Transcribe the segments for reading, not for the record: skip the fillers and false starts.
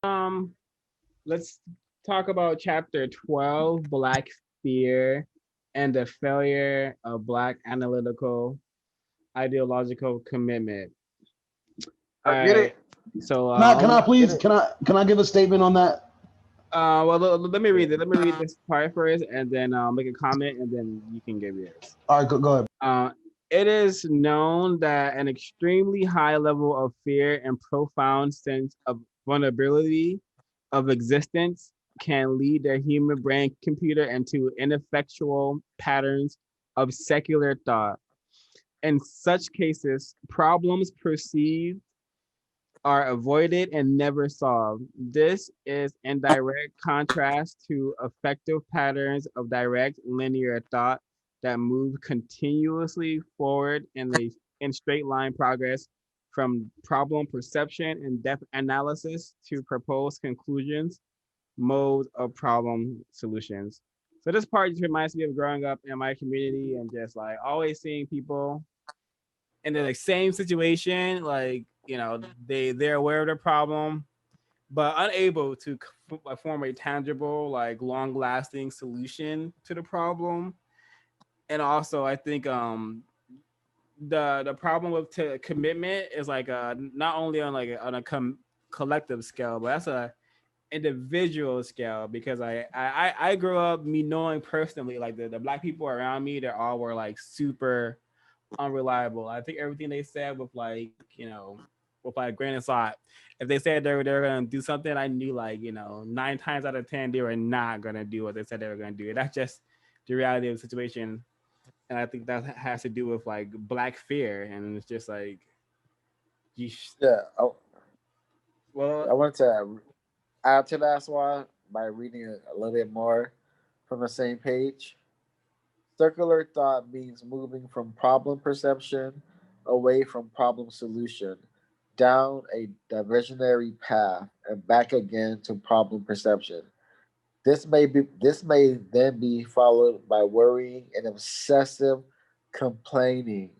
Um, let's talk about chapter 12, Black Fear and the Failure of Black Analytical Ideological Commitment. All I get right. it. So Can I Get please it. can I give a statement on that? well, let me read it. Let me read this part first, and then make a comment, and then you can give yours. All right, go ahead. Uh, it is known that an extremely high level of fear and profound sense of vulnerability of existence can lead the human brain computer into ineffectual patterns of secular thought. In such cases, problems perceived are avoided and never solved. This is in direct contrast to effective patterns of direct linear thought that move continuously forward in straight line progress from problem perception and depth analysis to proposed conclusions, modes of problem solutions. So this part just reminds me of growing up in my community and just like always seeing people in the like, same situation, like they're aware of the problem, but unable to form a tangible, like long lasting solution to the problem. And also, I think the problem with commitment is like not only on like on a collective scale, but that's a individual scale because I grew up me knowing personally like the black people around me, they all were like super unreliable. I think everything they said with like, with like grain of salt. If they said they were gonna do something, I knew like, 9 times out of 10 they were not gonna do what they said they were gonna do. And that's just the reality of the situation. And I think that has to do with like black fear. And it's just like you Yeah. well I wanted to add to that one by reading a little bit more from the same page. Circular thought means moving from problem perception away from problem solution, down a diversionary path and back again to problem perception. This may then be followed by worrying and obsessive complaining.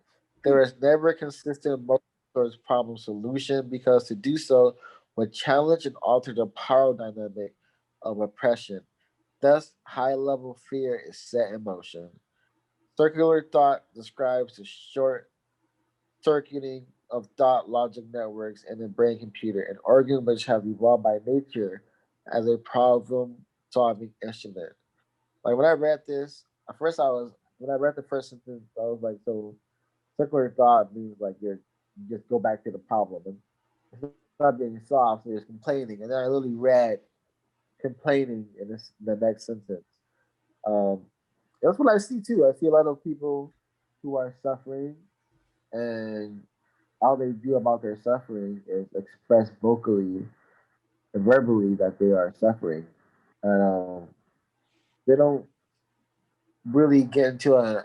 There is never consistent motion towards problem solution because to do so would challenge and alter the power dynamic of oppression. Thus, high level fear is set in motion. Circular thought describes the short circuiting of thought logic networks in the brain computer, an organ which have evolved by nature as a problem solving instrument. Like when I read this, at first I was when I read the first sentence, I was like, so circular thought means like you just go back to the problem and it's not being solved, so you're complaining. And then I literally read complaining in the next sentence. Um, that's what I see too. I see a lot of people who are suffering and all they do about their suffering is express vocally and verbally that they are suffering. And they don't really get into an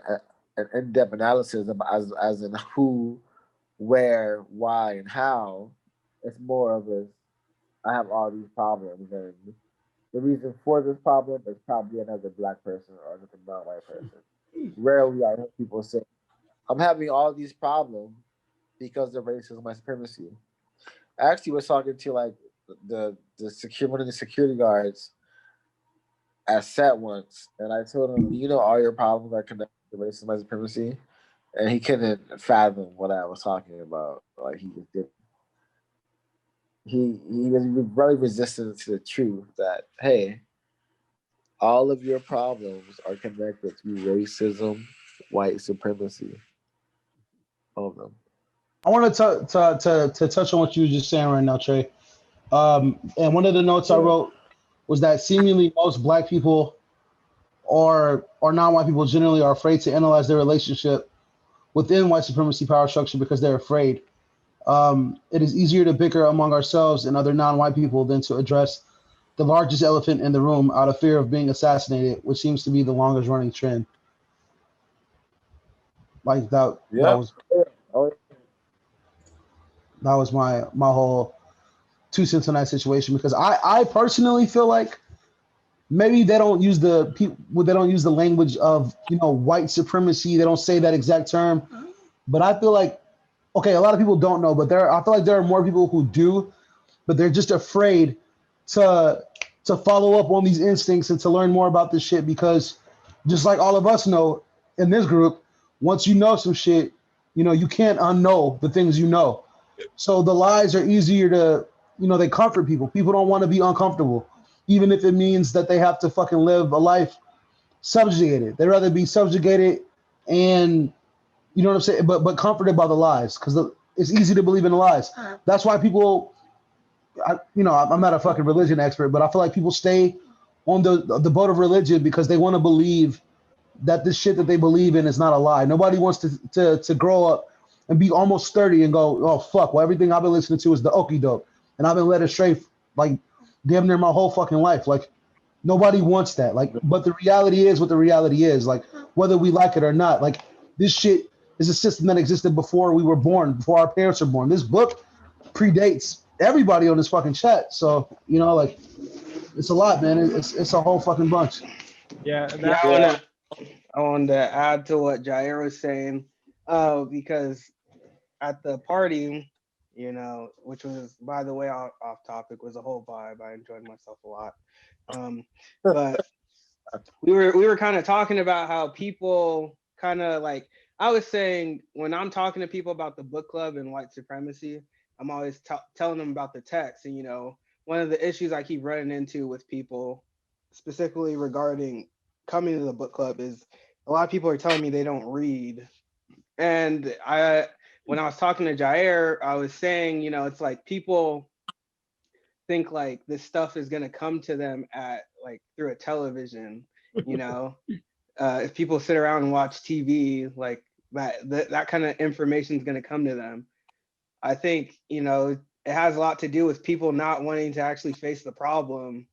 in-depth analysis of as in who, where, why, and how. It's more of a I have all these problems, and the reason for this problem is probably another black person or another non-white person. Rarely I hear people say, "I'm having all these problems because of racism and supremacy." I actually was talking to like one of the security guards at set once, and I told him, "Do you know all your problems are connected to racism and supremacy?" And he couldn't fathom what I was talking about. Like he just did. He was very resistant to the truth that hey, all of your problems are connected to racism, white supremacy, all of them. I want to touch on what you were just saying right now, Trey. And one of the notes I Yeah. wrote was that seemingly most black people or non-white people generally are afraid to analyze their relationship within white supremacy power structure because they're afraid. It is easier to bicker among ourselves and other non-white people than to address the largest elephant in the room out of fear of being assassinated, which seems to be the longest running trend. Like that Yep. was Oh, my whole 2 cents on that situation because I personally feel like maybe they don't use the language of white supremacy. They don't say that exact term, but I feel like okay, a lot of people don't know, but I feel like there are more people who do, but they're just afraid to follow up on these instincts and to learn more about this shit, because just like all of us know in this group, once you know some shit, you can't unknow the things you know. So the lies are easier to, they comfort people. People don't want to be uncomfortable, even if it means that they have to fucking live a life subjugated. They'd rather be subjugated and, you know what I'm saying, but comforted by the lies, because it's easy to believe in the lies. That's why people, I'm not a fucking religion expert, but I feel like people stay on the boat of religion because they want to believe that this shit that they believe in is not a lie. Nobody wants to grow up and be almost 30 and go, oh fuck, well everything I've been listening to is the okie doke, and I've been led astray like damn near my whole fucking life. Like nobody wants that. Like, but the reality is what the reality is. Like whether we like it or not, like this shit is a system that existed before we were born, before our parents were born. This book predates everybody on this fucking chat. So like it's a lot, man. It's a whole fucking bunch. Yeah, Yeah, that I wanted to add to what Jair was saying, because at the party, which was, by the way, off topic, was a whole vibe. I enjoyed myself a lot. But we were kind of talking about how people kind of like, I was saying, when I'm talking to people about the book club and white supremacy, I'm always telling them about the text. And one of the issues I keep running into with people, specifically regarding coming to the book club, is a lot of people are telling me they don't read. And when I was talking to Jair, I was saying, it's like people think like this stuff is gonna come to them at like through a television, you know. If people sit around and watch TV, like that kind of information is gonna come to them. I think, it has a lot to do with people not wanting to actually face the problem,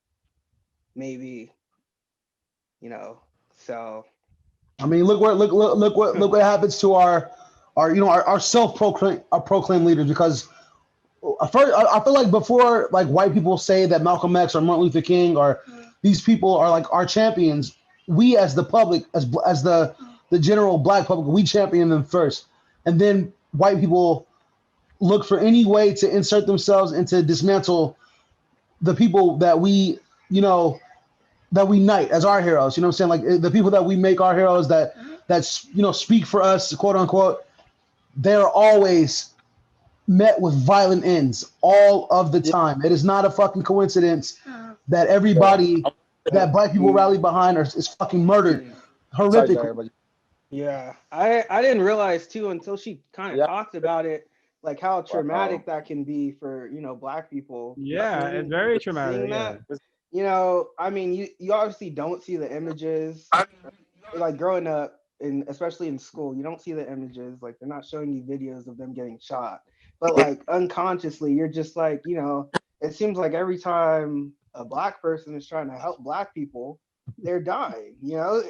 maybe, so I mean, look what happens to our self-proclaimed leaders, because I feel like before, like white people say that Malcolm X or Martin Luther King or these people are like our champions, we as the public, as the general black public, we champion them first, and then white people look for any way to insert themselves and to dismantle the people that we knight as our heroes. You know what I'm saying? Like the people that we make our heroes, that's speak for us, quote unquote. They're always met with violent ends all of the time. It is not a fucking coincidence that everybody that black people rally behind is fucking murdered Sorry, horrifically. Jair, but yeah, I didn't realize too until she kind of yeah, talked about it, like how wow. traumatic that can be for black people. yeah, it's Seeing very seeing traumatic. Yeah. that, I mean, you obviously don't see the images, like growing up, and especially in school, you don't see the images. Like they're not showing you videos of them getting shot, but like unconsciously, you're just like, it seems like every time a black person is trying to help black people, they're dying,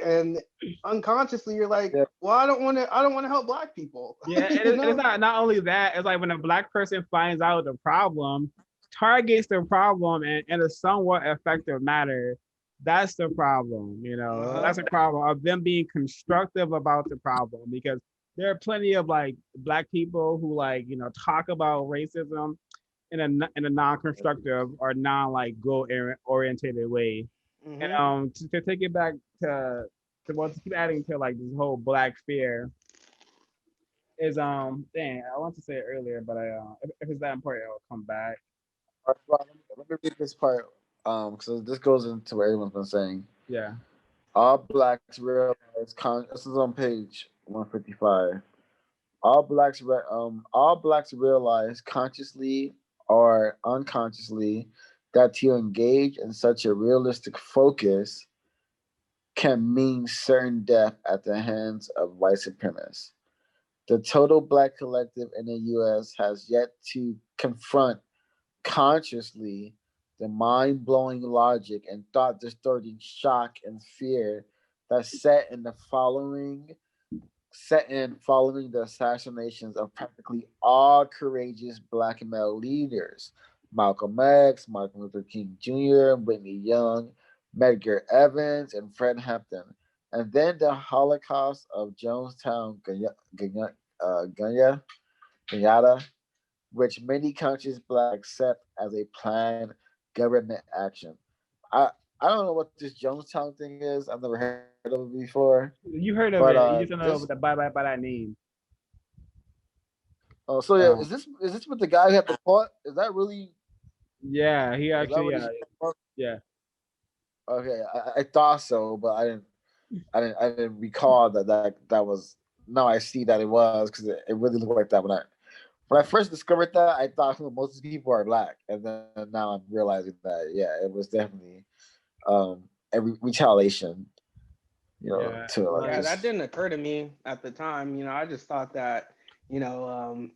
and unconsciously you're like, Yeah, well, I don't want to help black people. Yeah, and it's not only that. It's like when a black person finds out the problem, targets the problem in a somewhat effective manner. That's the problem. Uh-huh. That's a problem of them being constructive about the problem, because there are plenty of like black people who like talk about racism in a non-constructive or non like goal orientated way. And Hmm. to take it back to keep adding to like this whole black fear is dang, I want to say it earlier, but if it's that important, I'll come back. all right, well, let me read this part. So this goes into what everyone's been saying. Yeah. All blacks realize this is on page 155. All blacks realize consciously or unconsciously that to engage in such a realistic focus can mean certain death at the hands of white supremacists. The total black collective in the US has yet to confront consciously the mind blowing logic and thought distorting shock and fear that set in following the assassinations of practically all courageous black male leaders: Malcolm X, Martin Luther King Jr., Whitney Young, Medgar Evans, and Fred Hampton. And then the Holocaust of Jonestown, Guyana, which many conscious blacks accept as a plan government action. I don't know what this Jonestown thing is. I've never heard of it before. You heard of But it? You just don't this know the by that name. so yeah, Um, is this with the guy who had the pot? Is that really yeah, he is that actually, what he's yeah, okay? I thought so, but I didn't recall that was. Now I see that it was because it really looked like that when I first discovered that. I thought most of the people are black, and then now I'm realizing that yeah, it was definitely a retaliation, yeah, to like Yeah, like that just didn't occur to me at the time. I just thought that, you know,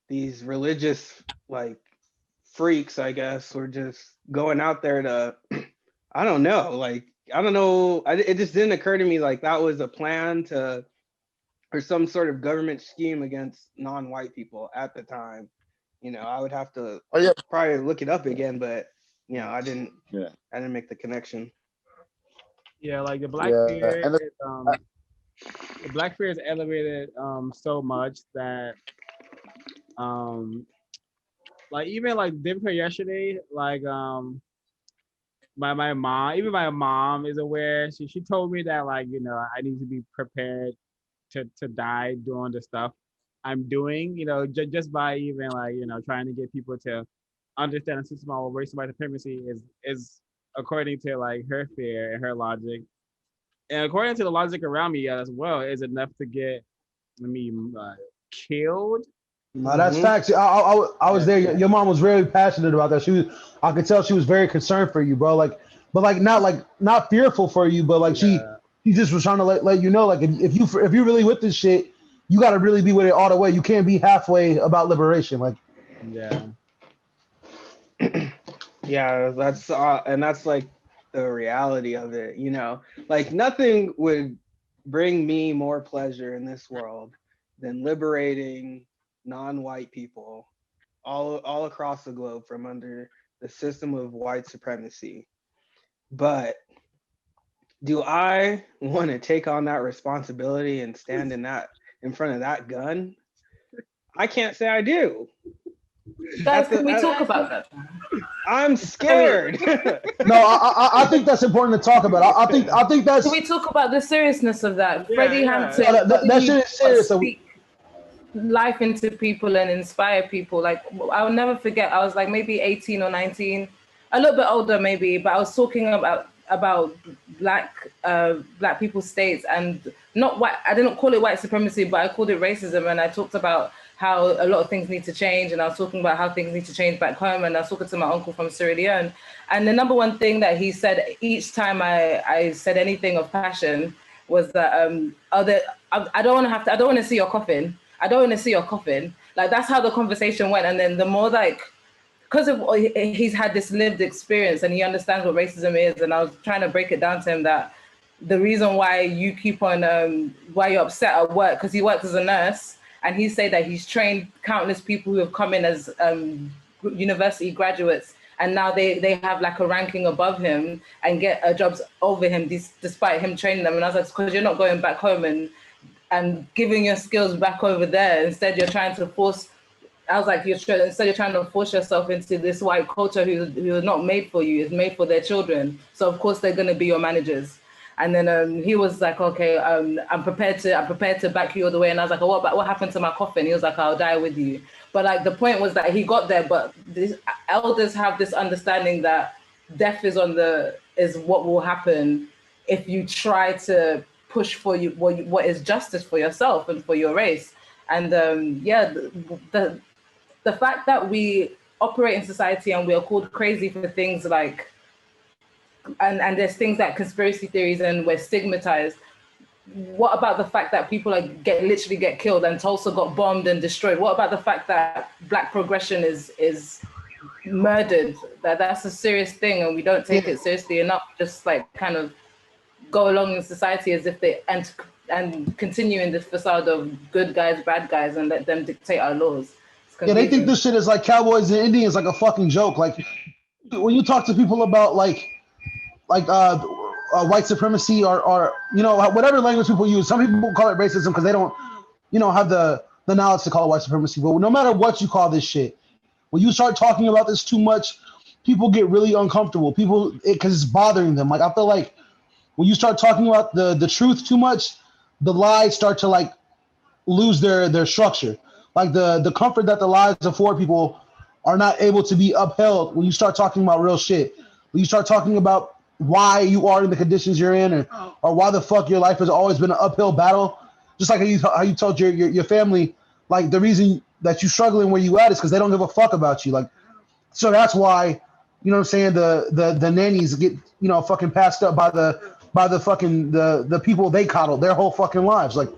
these religious like freaks, I guess, were just going out there to, I don't know, like, I don't know. It just didn't occur to me like that was a plan to, or some sort of government scheme against non-white people at the time. I would have to oh yeah probably look it up again, but yeah I didn't make the connection. yeah, like yeah and the black fear is elevated so much that um like even like different yesterday, like my mom, even my mom is aware. She told me that like I need to be prepared to die doing the stuff I'm doing. Just by even like trying to get people to understand the system of race and white supremacy is according to like her fear and her logic, and according to the logic around me as well, is enough to get me killed. That's Hmm. facts. I was Yeah, there. Your mom was very passionate about that. I could tell she was very concerned for you, bro. But not fearful for you, but like yeah, she just was trying to let you know, like if you really with this shit, you got to really be with it all the way. You can't be halfway about liberation. Like, yeah, Yeah, that's like the reality of it. Like nothing would bring me more pleasure in this world than liberating non-white people all across the globe from under the system of white supremacy. But do I want to take on that responsibility and stand in front of that gun? I can't say I do. Guys, At can the we talk at, about that? I'm Can we scared. no, I think that's important to talk about. I think can that's we talk about the seriousness of that? yeah, Freddie yeah. Hampton, how did that he shit is serious. So speak life into people and inspire people? Like I'll never forget. I was like maybe 18 or 19, a little bit older maybe, but I was talking about black people's states and not white. I didn't call it white supremacy, but I called it racism, and I talked about how a lot of things need to change, and I was talking about how things need to change back home, and I was talking to my uncle from Sierra Leone, and the number one thing that he said each time I said anything of passion was that I don't want to I don't want to see your coffin. I don't want to see your coffin. Like that's how the conversation went. And then the more like, because of he's had this lived experience and he understands what racism is, and I was trying to break it down to him that the reason why you keep on why you're upset at work, because he works as a nurse, and he said that he's trained countless people who have come in as university graduates, and now they have like a ranking above him and get jobs over him despite him training them. And I was like, because you're not going back home and giving your skills back over there. Instead, you're trying to force. I was like, instead you're trying to force yourself into this white culture who is not made for you, is made for their children. So of course they're going to be your managers. And then he was like, okay, I'm prepared to back you all the way. And I was like, oh, what happened to my coffin? He was like, I'll die with you. But like the point was that he got there. But these elders have this understanding that death is what will happen if you try to push for what is justice for yourself and for your race. And the fact that we operate in society and we are called crazy for things like and there's things like conspiracy theories and we're stigmatized. What about the fact that people literally get killed and Tulsa got bombed and destroyed? What about the fact that black progression is murdered? That's a serious thing and we don't take it seriously enough. Just like kind of go along in society as if they and continue in this facade of good guys, bad guys, and let them dictate our laws. yeah, they think this shit is like cowboys and Indians, like a fucking joke. Like when you talk to people about white supremacy or whatever language people use. Some people call it racism because they don't have the knowledge to call it white supremacy. But no matter what you call this shit, when you start talking about this too much, people get really uncomfortable. People, because it's bothering them. Like I feel like when you start talking about the truth too much, the lies start to like lose their structure. Like the comfort that the lies afford people are not able to be upheld when you start talking about real shit. When you start talking about why you are in the conditions you're in, or why the fuck your life has always been an uphill battle. Just like how you told your family, like the reason that you struggling where you at is because they don't give a fuck about you. Like, so that's why, you know what I'm saying, the nannies get, you know, fucking passed up by the fucking the people they coddled their whole fucking lives. Like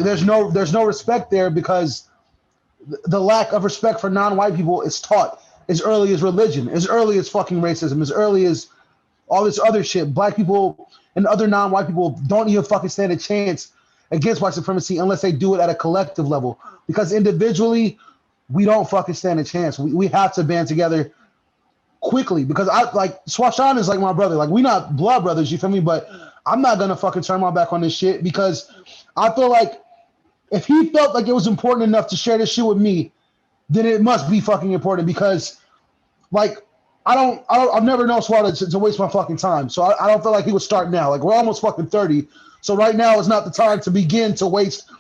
there's no respect there because the lack of respect for non-white people is taught as early as religion, as early as fucking racism, as early as all this other shit. Black people and other non-white people don't even fucking stand a chance against white supremacy unless they do it at a collective level. Because individually, we don't fucking stand a chance. We have to band together quickly because I like Swashan is like my brother. Like we not blood brothers, you feel me? But I'm not gonna fucking turn my back on this shit because I feel like if he felt like it was important enough to share this shit with me, then it must be fucking important because like I've never known Swada to waste my fucking time. So I don't feel like he would start now. Like we're almost fucking 30. So right now is not the time to begin to waste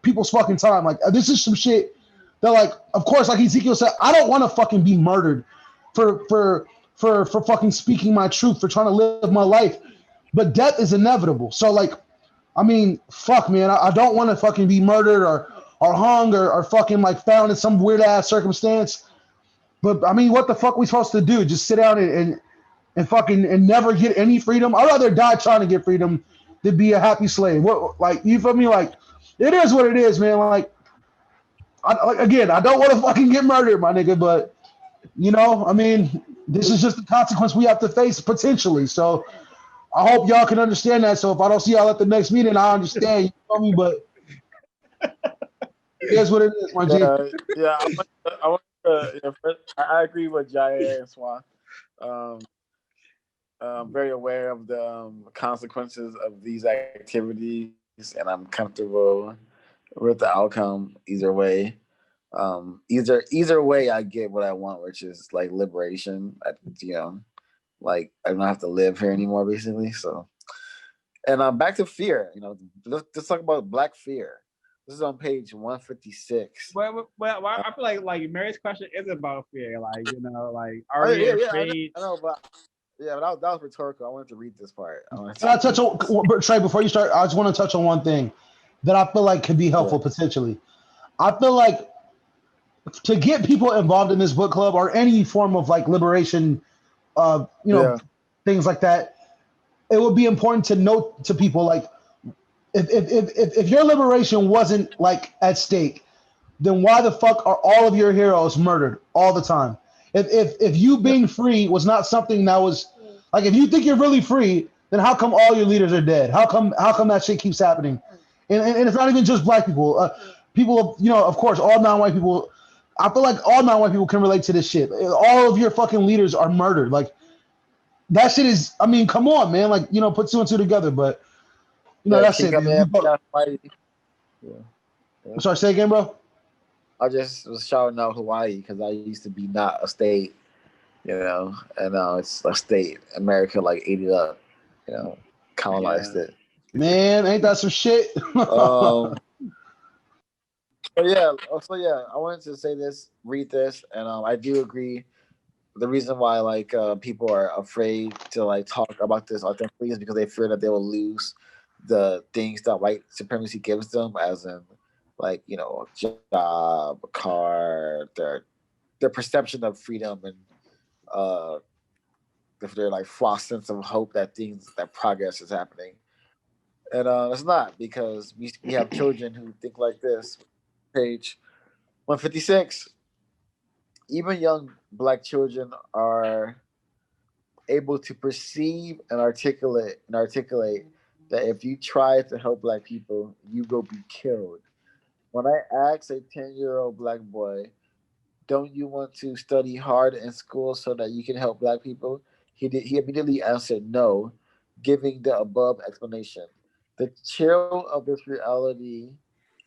people's fucking time. Like this is some shit that like, of course, like Ezekiel said, I don't want to fucking be murdered for fucking speaking my truth, for trying to live my life. But death is inevitable. So like, I mean, fuck man, I don't want to fucking be murdered or hung or fucking like found in some weird ass circumstance. But I mean, what the fuck we supposed to do? Just sit down and fucking and never get any freedom? I'd rather die trying to get freedom than be a happy slave. What, like, you feel me? Like, it is what it is, man. Like, again, I don't want to fucking get murdered, my nigga. But you know, I mean, this is just the consequence we have to face potentially. So I hope y'all can understand that. So if I don't see y'all at the next meeting, I understand. You feel me? But it is what it is, my G. Yeah. I want to, I agree with Jair and Swan. I'm very aware of the consequences of these activities, and I'm comfortable with the outcome either way. Either way, I get what I want, which is like liberation. Like I don't have to live here anymore, basically. So, and back to fear. Let's talk about Black fear. This is on page 156. Well, I feel like Mary's question is about fear. Like, like, are we afraid? I know, but yeah, but that was rhetorical. I wanted to read this part. Can I touch on Trey before you start? I just want to touch on one thing that I feel like could be helpful potentially. I feel like to get people involved in this book club or any form of like liberation, things like that, it would be important to note to people like if your liberation wasn't like at stake, then why the fuck are all of your heroes murdered all the time? If you being free was not something that was like, if you think you're really free, then how come all your leaders are dead? How come that shit keeps happening? And it's not even just black people. People, of course, all non-white people. I feel like all non-white people can relate to this shit. All of your fucking leaders are murdered. Like that shit is. I mean, come on, man. Like put two and two together. But that's it. Man. I'm sorry, say again, bro. I just was shouting out Hawaii because I used to be not a state, and it's a state. America ate it up, colonized it. Man, ain't that some shit? I wanted to say this, read this, and I do agree. The reason why people are afraid to talk about this authentically is because they fear that they will lose the things that white supremacy gives them, as in a job, a car, their perception of freedom, and their false sense of hope that progress is happening. And it's not, because we have children who think like this. Page 156. Even young Black children are able to perceive and articulate that if you try to help Black people, you will be killed. When I asked a 10-year-old Black boy, "Don't you want to study hard in school so that you can help Black people?" He immediately answered no, giving the above explanation. The chill of this reality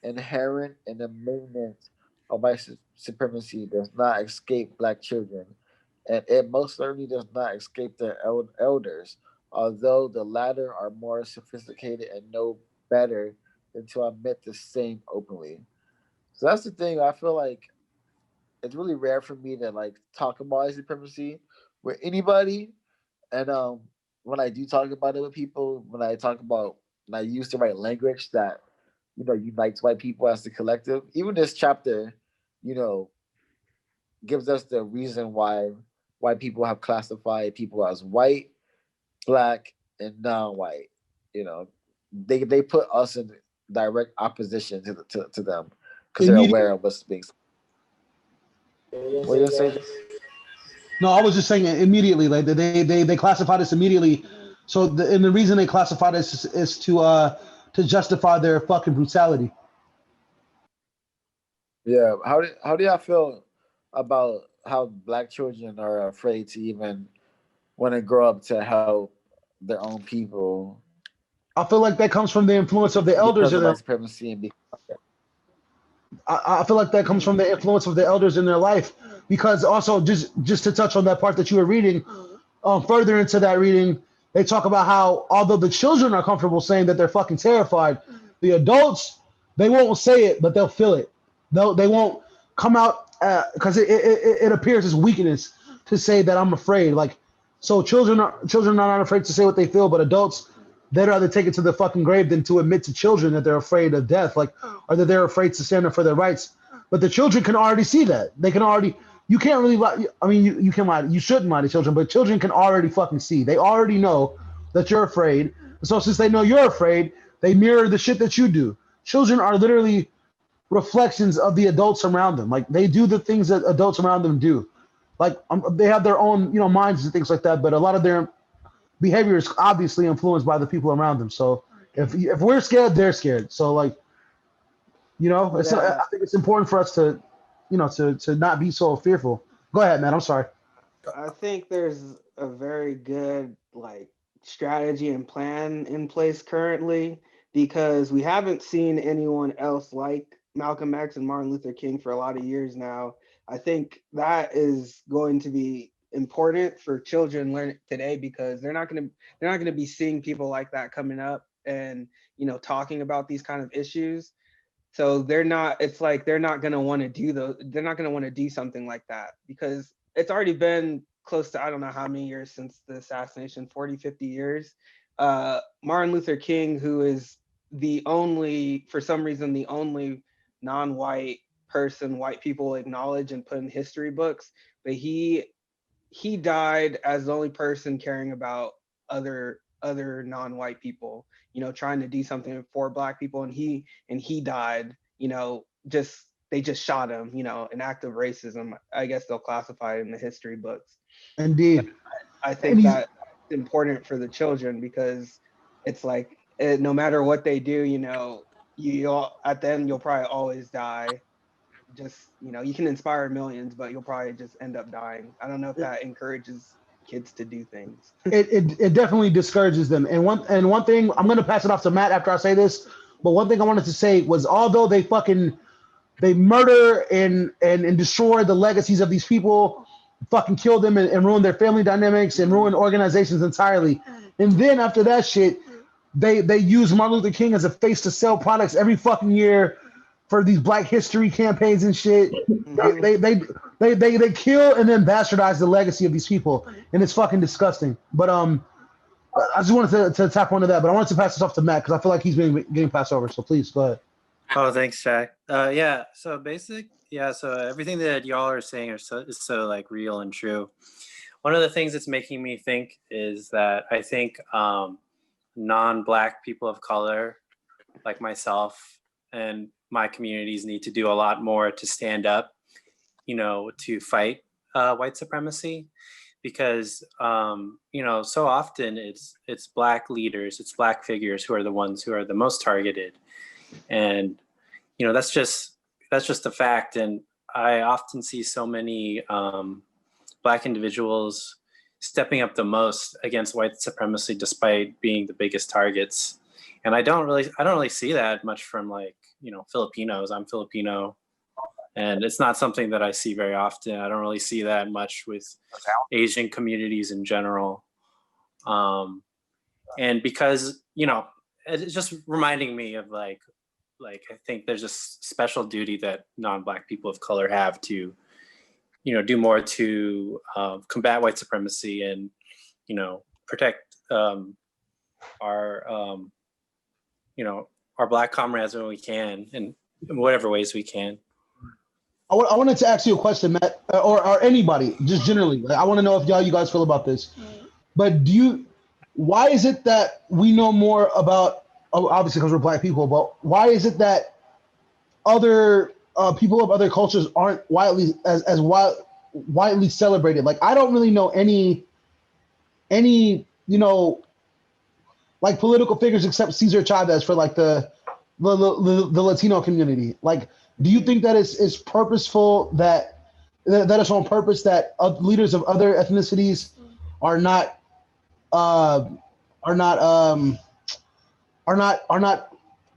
inherent in the maintenance of white supremacy does not escape Black children, and it most certainly does not escape their elders, although the latter are more sophisticated and know better than to admit the same openly. So that's the thing. I feel like it's really rare for me to like talk about white supremacy with anybody. And when I do talk about it with people, when I use the right language that unites white people as the collective, even this chapter, you know, gives us the reason why people have classified people as white, black, and non-white. You know, they put us in direct opposition to them because they're Immediately. aware of what's being. What are you gonna say? No, I was just saying immediately. Like they classified us immediately. So and the reason they classified us is to justify their fucking brutality. Yeah. How do y'all feel about how black children are afraid to even want to grow up to help their own people I feel like that comes from the influence of the elders because in of their. white supremacy and I feel like that comes from the influence of the elders in their life, because also just to touch on that part that you were reading, further into that reading, they talk about how although the children are comfortable saying that they're fucking terrified, the adults, they won't say it, but they'll feel it. They won't come out because it appears as weakness to say that I'm afraid. Like, so children are not afraid to say what they feel, but adults, they'd rather take it to the fucking grave than to admit to children that they're afraid of death, like, or that they're afraid to stand up for their rights. But the children can already see that. They can already. You can't really lie. I mean, you can lie. You shouldn't lie to children, but children can already fucking see. They already know that you're afraid. So since they know you're afraid, they mirror the shit that you do. Children are literally reflections of the adults around them. Like, they do the things that adults around them do. Like, they have their own, minds and things like that. But a lot of their behavior is obviously influenced by the people around them. So if we're scared, they're scared. So like, it's I think it's important for us to, to not be so fearful. Go ahead, man. I'm sorry. I think there's a very good strategy and plan in place currently, because we haven't seen anyone else like Malcolm X and Martin Luther King for a lot of years now. I think that is going to be important for children learning today, because they're not going to be seeing people like that coming up and talking about these kind of issues. So they're not going to want to do they're not going to want to do something like that, because it's already been close to, I don't know how many years since the assassination, 40, 50 years. Martin Luther King, who is for some reason, the only non-white person white people acknowledge and put in history books, but he died as the only person caring about other non-white people, trying to do something for black people, and he died, they just shot him, an act of racism. I guess they'll classify it in the history books. Indeed. I think that's important for the children, because it's like, no matter what they do, at the end, you'll probably always die. Just, you can inspire millions, but you'll probably just end up dying. I don't know if that encourages kids to do things. It definitely discourages them. And one thing, I'm gonna pass it off to Matt after I say this, but one thing I wanted to say was, although they murder and destroy the legacies of these people, fucking kill them and ruin their family dynamics and ruin organizations entirely. And then after that shit, they use Martin Luther King as a face to sell products every fucking year for these Black History campaigns and shit. They kill and then bastardize the legacy of these people, and it's fucking disgusting. But I just wanted to tap onto that, but I wanted to pass this off to Matt because I feel like he's getting passed over. So please go ahead. Oh, thanks, Jack. Yeah. So so everything that y'all are saying is so like real and true. One of the things that's making me think is that I think non-Black people of color, like myself and my communities, need to do a lot more to stand up, to fight white supremacy, because so often it's Black leaders, it's Black figures who are the ones who are the most targeted, and that's just a fact. And I often see so many Black individuals stepping up the most against white supremacy, despite being the biggest targets. And I don't really see that much from Filipinos. I'm Filipino. And it's not something that I see very often. I don't really see that much with Asian communities in general. And because, you know, it's just reminding me of like I think there's a special duty that non-Black people of color have to, you know, do more to combat white supremacy and, you know, protect our, you know, our Black comrades when we can, and in whatever ways we can. I wanted to ask you a question, Matt, or anybody, just generally. Like, I want to know if you guys feel about this. But why is it that we know more about, obviously because we're Black people, but why is it that other people of other cultures aren't widely celebrated? Like, I don't really know any, you know, like political figures except Cesar Chavez for like the Latino community. Like, do you think that it's purposeful that it's on purpose that leaders of other ethnicities are not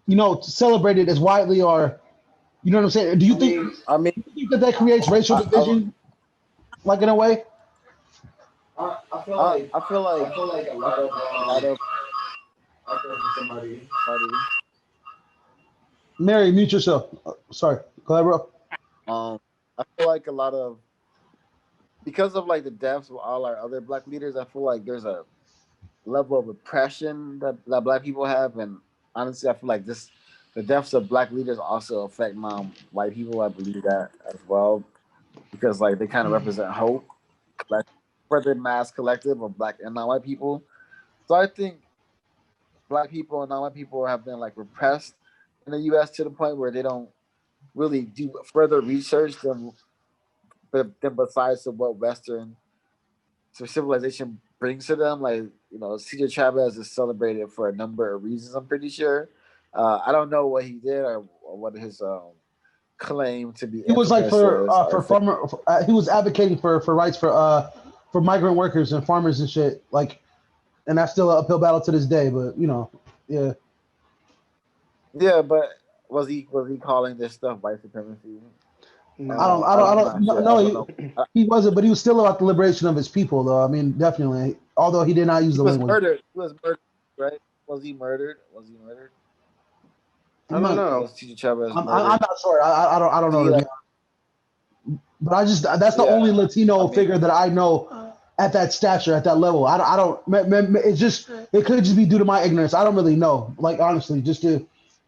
you know, celebrated as widely, or you know what I'm saying? Do you think that creates racial division, like in a way? I feel like a lot of somebody. Mary, mute yourself. Sorry, go ahead, bro. I feel like a lot of, because of like the deaths of all our other Black leaders, I feel like there's a level of oppression that Black people have, and honestly, I feel like the deaths of Black leaders also affect white people. I believe that as well, because like they kind of represent hope, whether mass collective of Black and non-white people. So I think Black people and non-white people have been like repressed in the U.S. to the point where they don't really do further research than besides what Western civilization brings to them. Like, you know, Cesar Chavez is celebrated for a number of reasons, I'm pretty sure. I don't know what he did or what his claim to be. He was like for farmer. He was advocating for rights for migrant workers and farmers and shit. Like, and that's still an uphill battle to this day. But you know, yeah. Yeah, but was he calling this stuff white supremacy? No, I don't know. He wasn't, but he was still about the liberation of his people, though. I mean, definitely. Although he did not use the language. He was murdered, right? Was he murdered? I don't know. I'm not sure. I don't know. But that's the only Latino figure that I know at that stature, at that level. I don't. It could just be due to my ignorance. I don't really know. Like, honestly,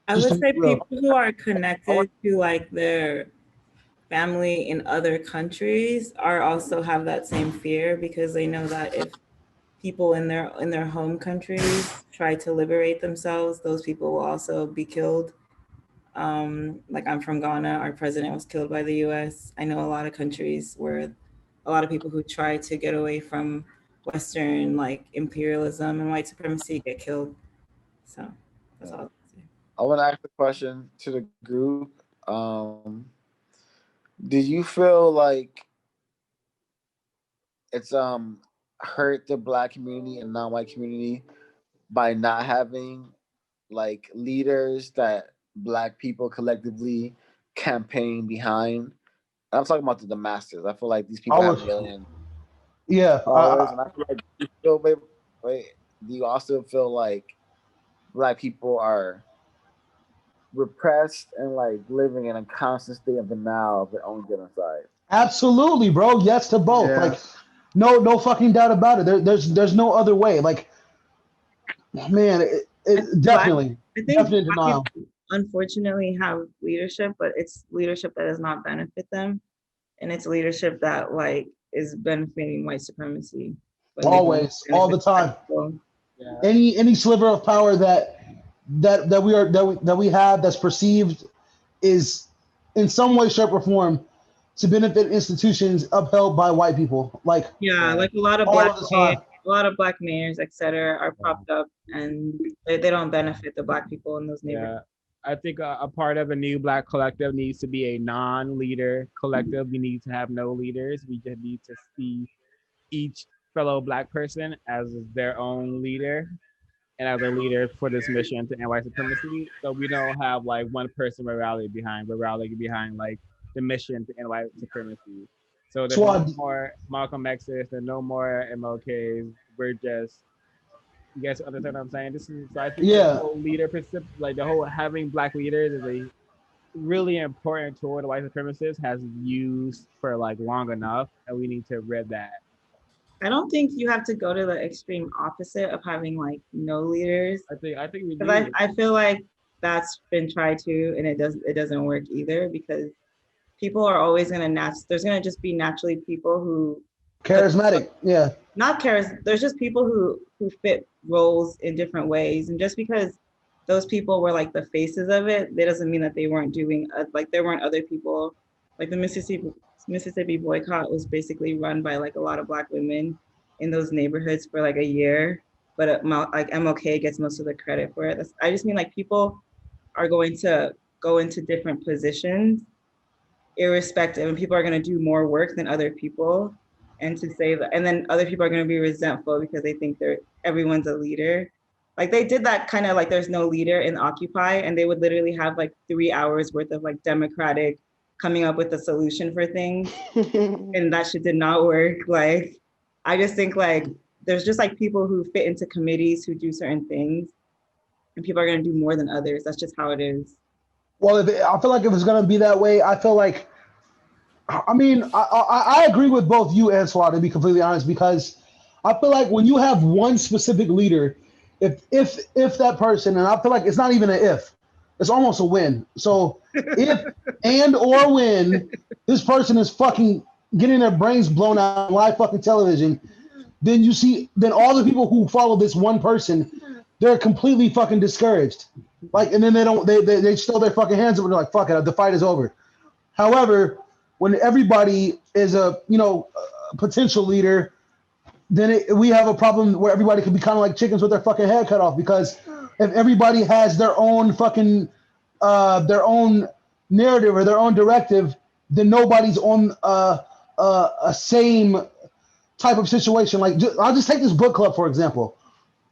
I would say people who are connected to like their family in other countries are also have that same fear, because they know that if people in their home countries try to liberate themselves, those people will also be killed. Like, I'm from Ghana. Our president was killed by the US. I know a lot of countries where a lot of people who try to get away from Western like imperialism and white supremacy get killed. So that's all. I want to ask a question to the group. Do you feel like it's hurt the Black community and non-white community by not having like leaders that Black people collectively campaign behind? I'm talking about the masses. I feel like these people have millions. Yeah. And I feel like do you also feel like Black people are repressed and like living in a constant state of denial of their own genocide? Absolutely, bro. Yes to both. Yeah. Like, no fucking doubt about it. There's no other way. Like, man, it definitely. I think definitely denial. Unfortunately have leadership, but it's leadership that does not benefit them, and it's leadership that like is benefiting white supremacy. Always, all the time. Yeah. Any sliver of power that we have that's perceived is in some way, shape, or form to benefit institutions upheld by white people. Like, like a lot of black mayors, etc., are propped up, and they don't benefit the Black people in those neighborhoods. I think a part of a new Black collective needs to be a non-leader collective. We need to have no leaders. We just need to see each fellow Black person as their own leader and as a leader for this mission to end white supremacy. So we don't have like one person we're rallying behind. We're rallying behind like the mission to end white supremacy. So there's Swad. no more Malcolm X's, there's no more MLKs. We're just, you guys understand what I'm saying? This is, so I think the Yeah. whole like the whole having black leaders is a really important tool the white supremacists has used for like long enough, and we need to rid that. I don't think you have to go to the extreme opposite of having like no leaders. I think we Because do. I feel like that's been tried to, and it doesn't work either, because people are always gonna there's gonna just be naturally people who Charismatic. Yeah. not there's just people who fit roles in different ways, and just because those people were like the faces of it, that doesn't mean that they weren't doing like there weren't other people. Like the Mississippi boycott was basically run by like a lot of Black women in those neighborhoods for like a year, but like MLK gets most of the credit for it. I just mean like people are going to go into different positions irrespective, and people are going to do more work than other people, and to say that, and then other people are going to be resentful because they think everyone's a leader. Like they did that kind of like there's no leader in Occupy, and they would literally have like 3 hours worth of like democratic coming up with a solution for things, and that shit did not work. Like I just think like there's just like people who fit into committees who do certain things, and people are going to do more than others. That's just how it is. Well, I feel like if it's gonna be that way, I feel like, I mean, I agree with both you and Swat, to be completely honest, because I feel like when you have one specific leader, if that person, and I feel like it's not even an if, it's almost a win. So if and or when this person is fucking getting their brains blown out on live fucking television, then all the people who follow this one person, they're completely fucking discouraged. Like, and then they throw their fucking hands up and they're like, fuck it, the fight is over. However, when everybody is a potential leader, then we have a problem where everybody can be kind of like chickens with their fucking head cut off, because if everybody has their own fucking their own narrative or their own directive, then nobody's on a same type of situation. Like, I'll just take this book club for example.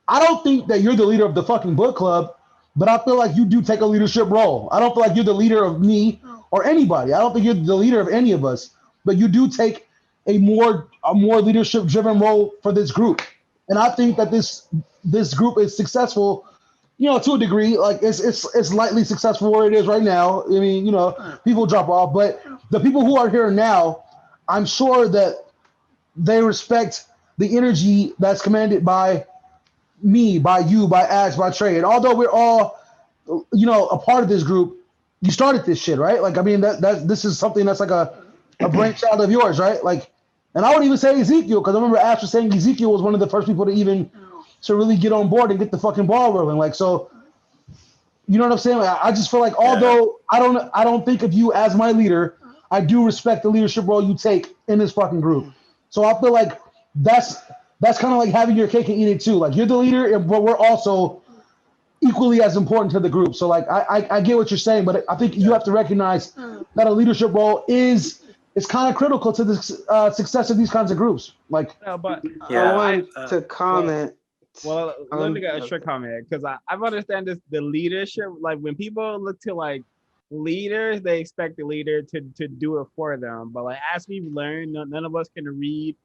I don't think that you're the leader of the fucking book club, but I feel like you do take a leadership role. I don't feel like you're the leader of me or anybody. I don't think you're the leader of any of us, but you do take a more leadership driven role for this group. And I think that this group is successful, to a degree. Like it's lightly successful where it is right now. I mean, people drop off, but the people who are here now, I'm sure that they respect the energy that's commanded by me, by you, by Ash, by Trey. And although we're all, a part of this group, you started this shit, right? Like, I mean, this is something that's like a brainchild of yours, right? Like, and I would even say Ezekiel, because I remember Ash was saying Ezekiel was one of the first people to really get on board and get the fucking ball rolling. Like, so, you know what I'm saying? Like, I just feel like, although I don't think of you as my leader, I do respect the leadership role you take in this fucking group. So I feel like that's kind of like having your cake and eat it too. Like, you're the leader, but we're also equally as important to the group. So like, I get what you're saying, but I think you have to recognize that a leadership role is kind of critical to the success of these kinds of groups. Like, I want to comment. Well, let me get a short comment, because I understand this. The leadership, like when people look to like leaders, they expect the leader to do it for them. But like, as we've learned, none of us can read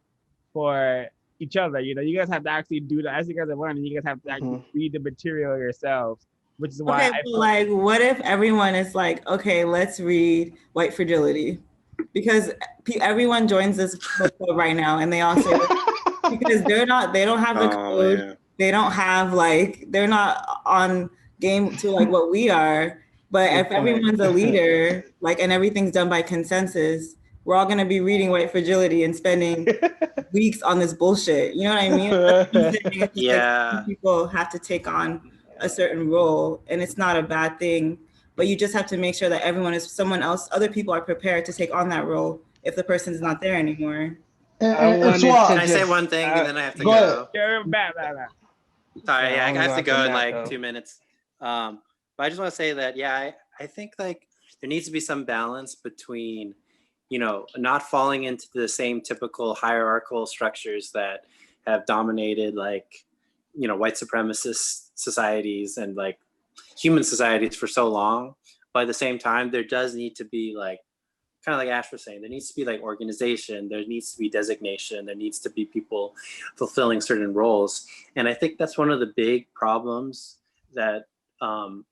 for each other. You guys have to actually do that. As you guys are learning, you guys have to actually read the material yourselves, which is why. Okay, like, what if everyone is like, okay, let's read White Fragility, because everyone joins this book club right now, and they all say because they don't have the code, man. They don't have they're not on game to like what we are. But if everyone's a leader, and everything's done by consensus, we're all gonna be reading White Fragility and spending weeks on this bullshit. You know what I mean? Yeah. People have to take on a certain role, and it's not a bad thing. But you just have to make sure that other people are prepared to take on that role if the person's not there anymore. Can I say one thing and then I have to go? Sorry, I have to go in like 2 minutes. But I just want to say that, I think there needs to be some balance between, not falling into the same typical hierarchical structures that have dominated white supremacist societies and human societies for so long. But at the same time, there does need to be kind of like Ash was saying, there needs to be like organization, there needs to be designation, there needs to be people fulfilling certain roles. And I think that's one of the big problems that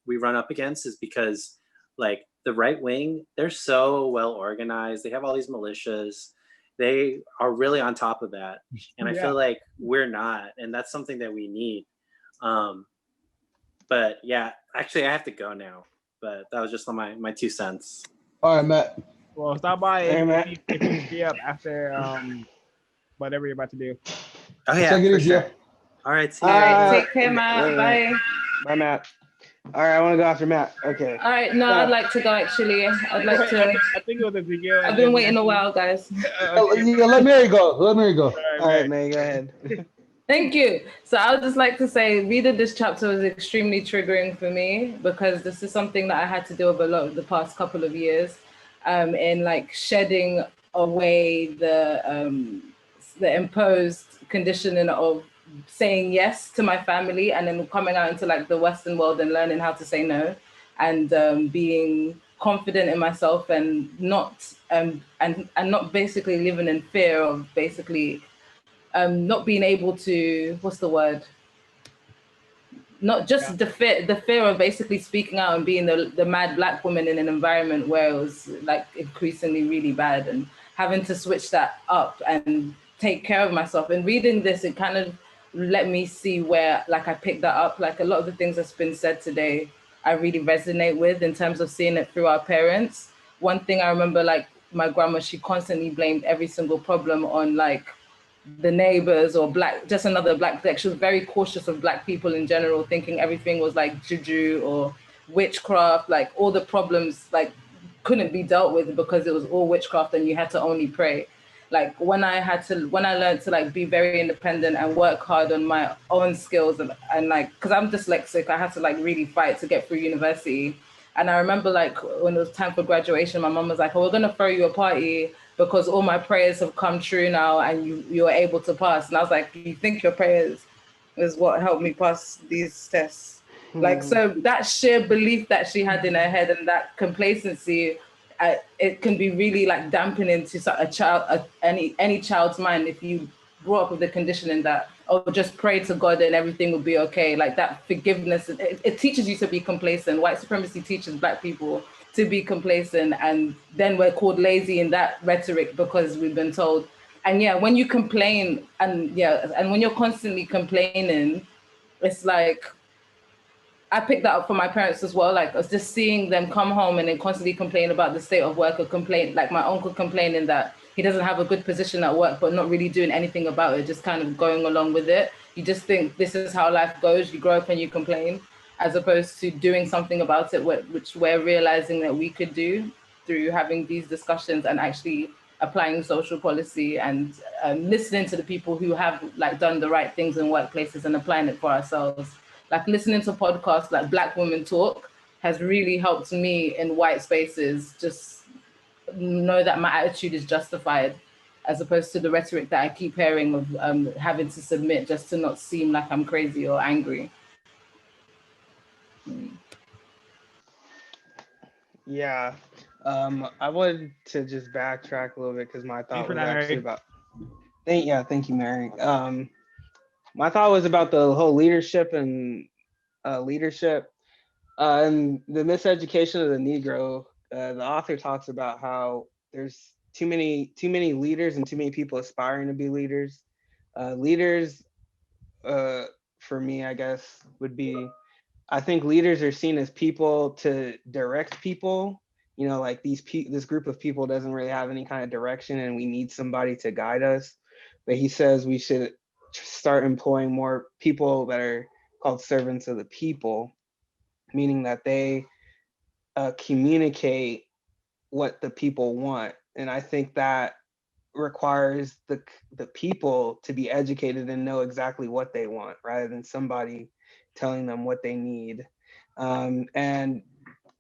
we run up against, is because like the right wing, they're so well organized, they have all these militias, they are really on top of that. And I feel like we're not, and that's something that we need. But yeah, actually I have to go now, but that was just my 2 cents. All right, Matt. Well, stop by Hey, if you free up after whatever you're about to do. Oh yeah, Take it for easy. sure. All right, see All you. right, take care, Matt. Bye. Bye, Matt. All right, I want to go after Matt. Okay. All right, no, I'd like to go actually. I'd like to. I think it was Ezekiel. I've been waiting a while, guys. Okay. Yeah, let Mary go. Let Mary go. All right, May, go ahead. Thank you. So I would just like to say, reading this chapter was extremely triggering for me, because this is something that I had to deal with a lot of the past couple of years, in like shedding away the imposed conditioning of saying yes to my family, and then coming out into like the Western world and learning how to say no, and being confident in myself, and not not basically living in fear of basically not being able to, what's the word? Not just the fear of basically speaking out and being the mad Black woman in an environment where it was like increasingly really bad, and having to switch that up and take care of myself. And reading this, it kind of let me see where like I picked that up. Like a lot of the things that's been said today, I really resonate with in terms of seeing it through our parents. One thing I remember, like my grandma, she constantly blamed every single problem on like the neighbors or Black, just another Black. Like she was very cautious of Black people in general, thinking everything was like juju or witchcraft, like all the problems like couldn't be dealt with because it was all witchcraft and you had to only pray. Like when I learned to like be very independent and work hard on my own skills, and like, cause I'm dyslexic, I had to like really fight to get through university. And I remember like when it was time for graduation, my mom was like, oh, we're gonna throw you a party because all my prayers have come true now and you're able to pass. And I was like, you think your prayers is what helped me pass these tests? Like, so that sheer belief that she had in her head and that complacency, it can be really like dampening to a child, any child's mind if you grow up with the conditioning that, oh, just pray to God and everything will be okay. Like that forgiveness, it teaches you to be complacent. White supremacy teaches Black people to be complacent, and then we're called lazy in that rhetoric because we've been told. And yeah, when you complain and when you're constantly complaining, it's like, I picked that up from my parents as well. Like I was just seeing them come home and then constantly complain about the state of work, or complain, like my uncle complaining that he doesn't have a good position at work, but not really doing anything about it, just kind of going along with it. You just think this is how life goes. You grow up and you complain, as opposed to doing something about it, which we're realizing that we could do through having these discussions and actually applying social policy and listening to the people who have like done the right things in workplaces and applying it for ourselves. Like listening to podcasts like Black Women Talk has really helped me in white spaces just know that my attitude is justified, as opposed to the rhetoric that I keep hearing of having to submit just to not seem like I'm crazy or angry. Yeah, I wanted to just backtrack a little bit because my thought was actually about. Thank you, Mary. My thought was about the whole leadership and leadership and the miseducation of the Negro. The author talks about how there's too many leaders and too many people aspiring to be leaders. Leaders, for me, I guess, would be, I think leaders are seen as people to direct people. You know, like this group of people doesn't really have any kind of direction, and we need somebody to guide us. But he says we should start employing more people that are called servants of the people, meaning that they communicate what the people want. And I think that requires the people to be educated and know exactly what they want, rather than somebody telling them what they need. And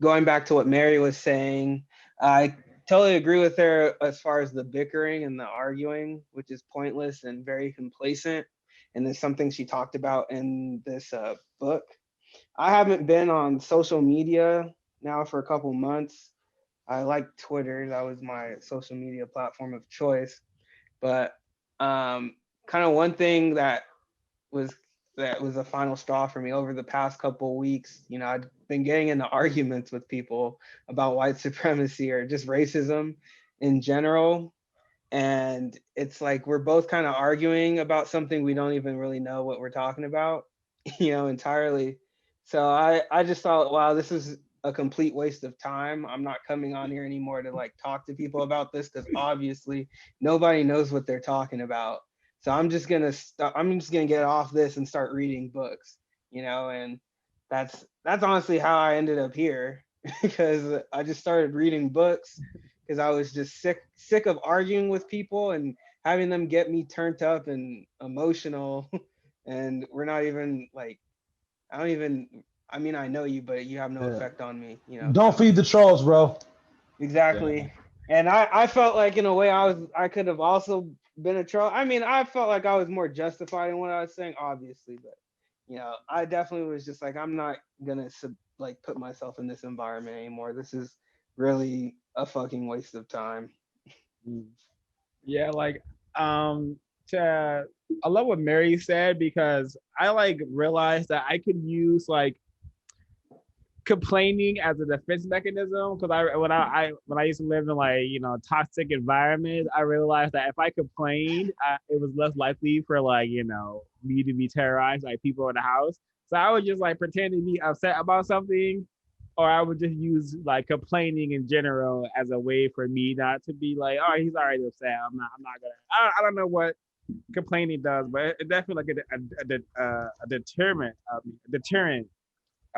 going back to what Mary was saying, I totally agree with her as far as the bickering and the arguing, which is pointless and very complacent. And there's something she talked about in this book. I haven't been on social media now for a couple months, I liked Twitter. That was my social media platform of choice. But kind of one thing was that was a final straw for me over the past couple of weeks. You know, I'd been getting into arguments with people about white supremacy or just racism in general. And it's like we're both kind of arguing about something we don't even really know what we're talking about, you know, entirely. So I just thought, wow, this is a complete waste of time. I'm not coming on here anymore to like talk to people about this because obviously nobody knows what they're talking about. So I'm just gonna get off this and start reading books, you know, and that's honestly how I ended up here because I just started reading books because I was just sick of arguing with people and having them get me turned up and emotional. And we're not even like, I mean, I know you, but you have no effect on me, you know. Don't So. feed the trolls, bro. Exactly. And I felt like in a way I could have also been a troll. I mean, I felt like I was more justified in what I was saying, obviously, but you know, I definitely was just like, I'm not gonna like put myself in this environment anymore. This is really a fucking waste of time. Yeah, like to I love what Mary said because I like realized that I could use like complaining as a defense mechanism because when I used to live in like toxic environments, I realized that if I complained, it was less likely for like me to be terrorized like people in the house. So I would just like pretend to be upset about something, or I would just use like complaining in general as a way for me not to be like, oh, he's already upset. I'm not gonna. I don't know what complaining does, but it definitely like a deterrent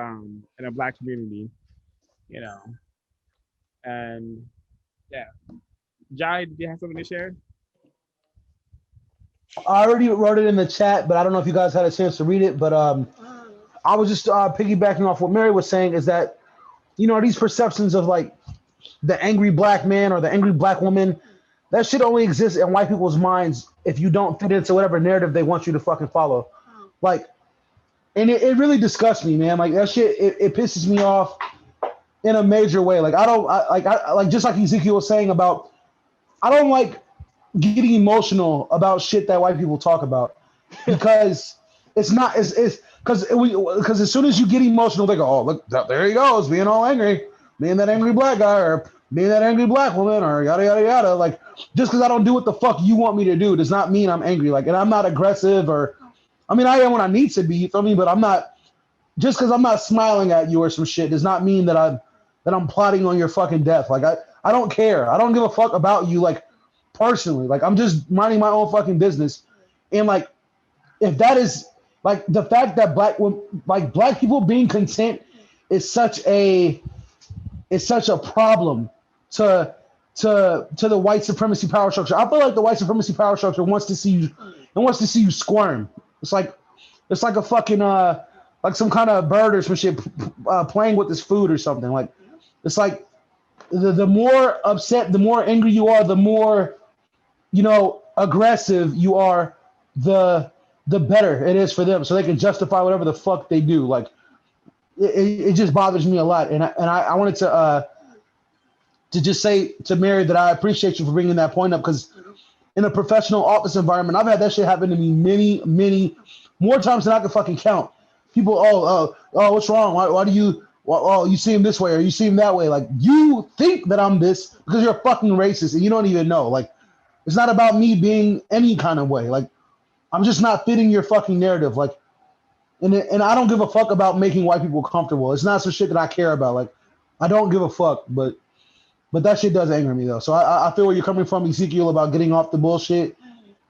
in a black community, you know. And yeah, Jai, do you have something to share? I already wrote it in the chat, but I don't know if you guys had a chance to read it. But I was just piggybacking off what Mary was saying is that these perceptions of like the angry black man or the angry black woman, that shit only exists in white people's minds if you don't fit into whatever narrative they want you to fucking follow. Like, and it really disgusts me, man. Like that shit, it pisses me off in a major way. Like I like just like Ezekiel was saying about, I don't like getting emotional about shit that white people talk about because it's because as soon as you get emotional, they go, oh look, there he goes being all angry, being that angry black guy or being that angry black woman or yada yada yada. Like just because I don't do what the fuck you want me to do does not mean I'm angry. Like, and I'm not aggressive or, I mean, I am when I need to be. You feel me? But I'm not, just because I'm not smiling at you or some shit does not mean that I'm plotting on your fucking death. Like I don't care. I don't give a fuck about you like personally. Like I'm just minding my own fucking business. And like if that is like the fact that black people being content is such a problem to the white supremacy power structure. I feel like the white supremacy power structure wants to see you squirm. It's like a fucking like some kind of bird or some shit playing with this food or something. Like it's like the more upset, the more angry you are, the more aggressive you are, the better it is for them, so they can justify whatever the fuck they do. Like it just bothers me a lot, and I wanted to just say to Mary that I appreciate you for bringing that point up, because in a professional office environment, I've had that shit happen to me many more times than I can fucking count. People, what's wrong? Why do you? Oh, you see him this way or you see him that way. Like you think that I'm this because you're fucking racist and you don't even know. Like it's not about me being any kind of way. Like I'm just not fitting your fucking narrative. Like, and I don't give a fuck about making white people comfortable. It's not some shit that I care about. Like I don't give a fuck, but that shit does anger me though. So I feel where you're coming from, Ezekiel, about getting off the bullshit.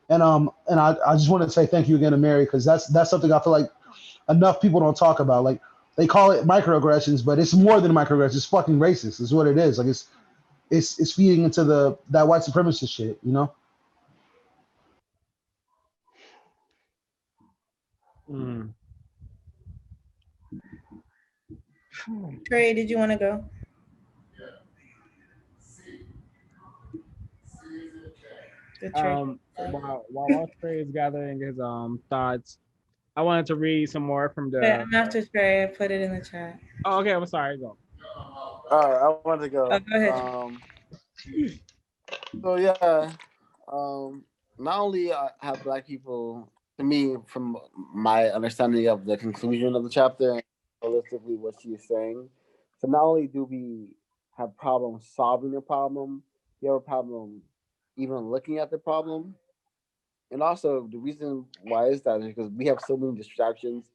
And I just want to say thank you again to Mary, because that's something I feel like enough people don't talk about. Like they call it microaggressions, but it's more than microaggressions. It's fucking racist. Is what it is. Like it's feeding into that white supremacist shit. Mm. Trey, did you want to go? While Trey is gathering his thoughts, I wanted to read some more from the. I'm after Trey. I put it in the chat. Oh, okay. I'm sorry. Go. All right, I want to go. Go ahead. So yeah, not only have Black people, to me, from my understanding of the conclusion of the chapter, and holistically what she is saying, so not only do we have problems solving the problem, we have a problem even looking at the problem. And also, the reason why is that is because we have so many distractions.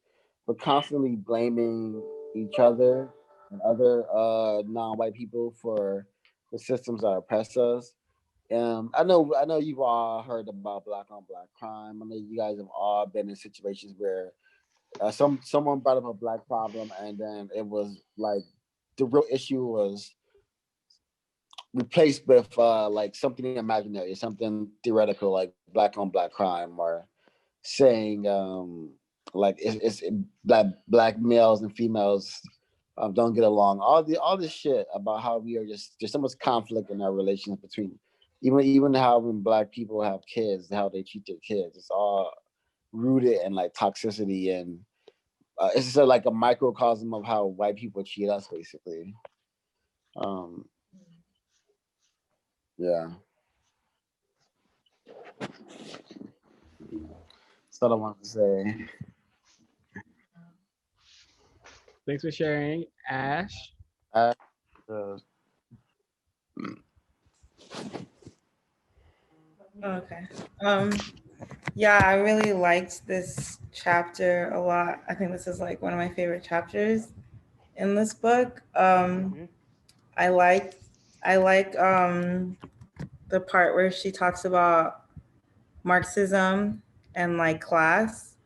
We're constantly blaming each other and other non-white people for the systems that oppress us. I know you've all heard about black on black crime. I know you guys have all been in situations where someone brought up a black problem, and then it was like the real issue was replaced with like something imaginary, something theoretical, like black on black crime, or saying like black males and females don't get along. All this shit about how we are just there's so much conflict in our relations between even how when black people have kids, how they treat their kids. It's all rooted in like toxicity and it's just like a microcosm of how white people treat us, basically. Um, yeah. That's all I want to say. Thanks for sharing, Ash. Uh, Okay. Yeah, I really liked this chapter a lot. I think this is like one of my favorite chapters in this book. I like the part where she talks about Marxism and like class.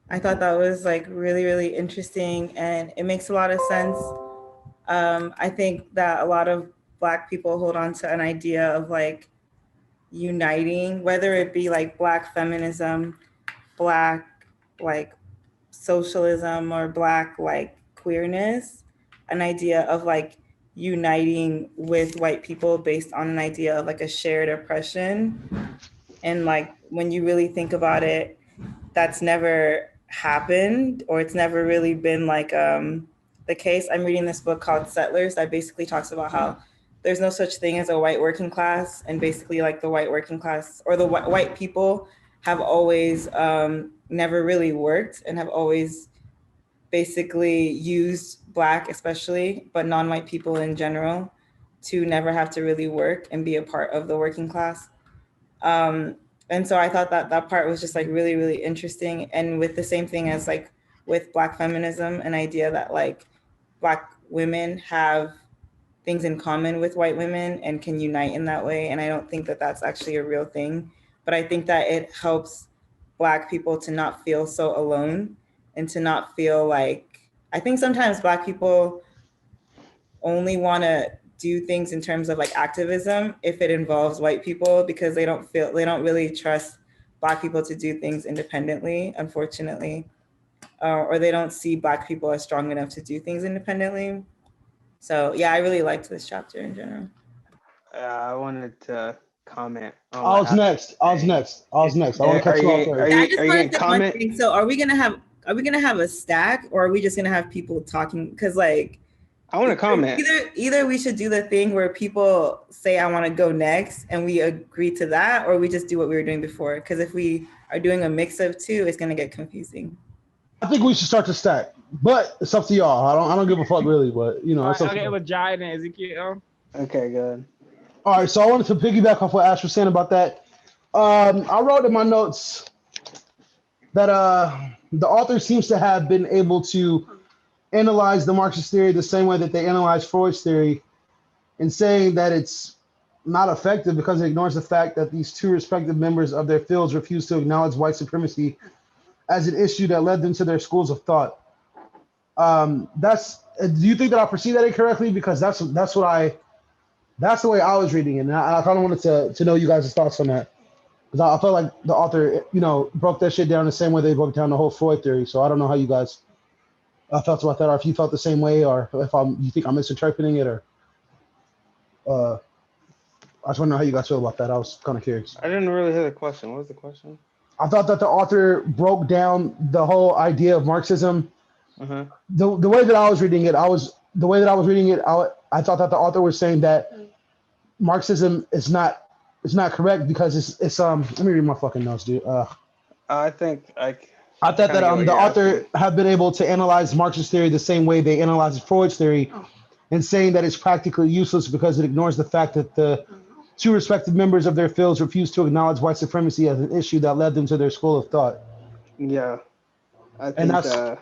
I thought that was like really, really interesting, and it makes a lot of sense. I think that a lot of Black people hold on to an idea of like uniting, whether it be like Black feminism, Black like socialism, or Black like queerness, an idea of like uniting with white people based on an idea of like a shared oppression. And like when you really think about it, that's never happened, or it's never really been like the case. I'm reading this book called Settlers that basically talks about how there's no such thing as a white working class, and basically like the white working class or the white people have always never really worked and have always basically used Black especially, but non-white people in general, to never have to really work and be a part of the working class. And so I thought that that part was just like really, really interesting. And with the same thing as like with Black feminism, an idea that like Black women have things in common with white women and can unite in that way. And I don't think that that's actually a real thing, but I think that it helps Black people to not feel so alone and to not feel like, I think sometimes Black people only want to do things in terms of like activism if it involves white people, because they don't really trust Black people to do things independently, unfortunately, or they don't see Black people as strong enough to do things independently. So yeah, I really liked this chapter in general. I wanted to comment on I was next. I want to catch you off there. I just are you wanted gonna to comment? thing. So are we gonna have a stack, or are we just gonna have people talking? Because like, I want to comment. Either we should do the thing where people say I want to go next and we agree to that, or we just do what we were doing before. Because if we are doing a mix of two, it's gonna get confusing. I think we should start to stack, but it's up to y'all. I don't give a fuck really, but you know, it's up to Okay, y'all. with Jai and Ezekiel. Okay, good. All right, so I wanted to piggyback off what Ash was saying about that. I wrote in my notes that the author seems to have been able to analyze the Marxist theory the same way that they analyze Freud's theory, and saying that it's not effective because it ignores the fact that these two respective members of their fields refuse to acknowledge white supremacy as an issue that led them to their schools of thought. Do you think that I perceive that incorrectly? Because that's the way I was reading it, and I kind of wanted to know you guys' thoughts on that, because I felt like the author, broke that shit down the same way they broke down the whole Freud theory. So I don't know how you guys felt about that, or if you felt the same way, or if you think I'm misinterpreting it, or I just want to know how you guys feel about that. I was kind of curious. I didn't really hear the question. What was the question? I thought that the author broke down the whole idea of Marxism. The way that I was reading it, I I thought that the author was saying that Marxism is not correct because it's let me read my fucking notes, dude. I think I thought that the author have been able to analyze Marxist theory the same way they analyze Freud's theory, and saying that it's practically useless because it ignores the fact that the two respective members of their fields refused to acknowledge white supremacy as an issue that led them to their school of thought. Yeah, I think. And that's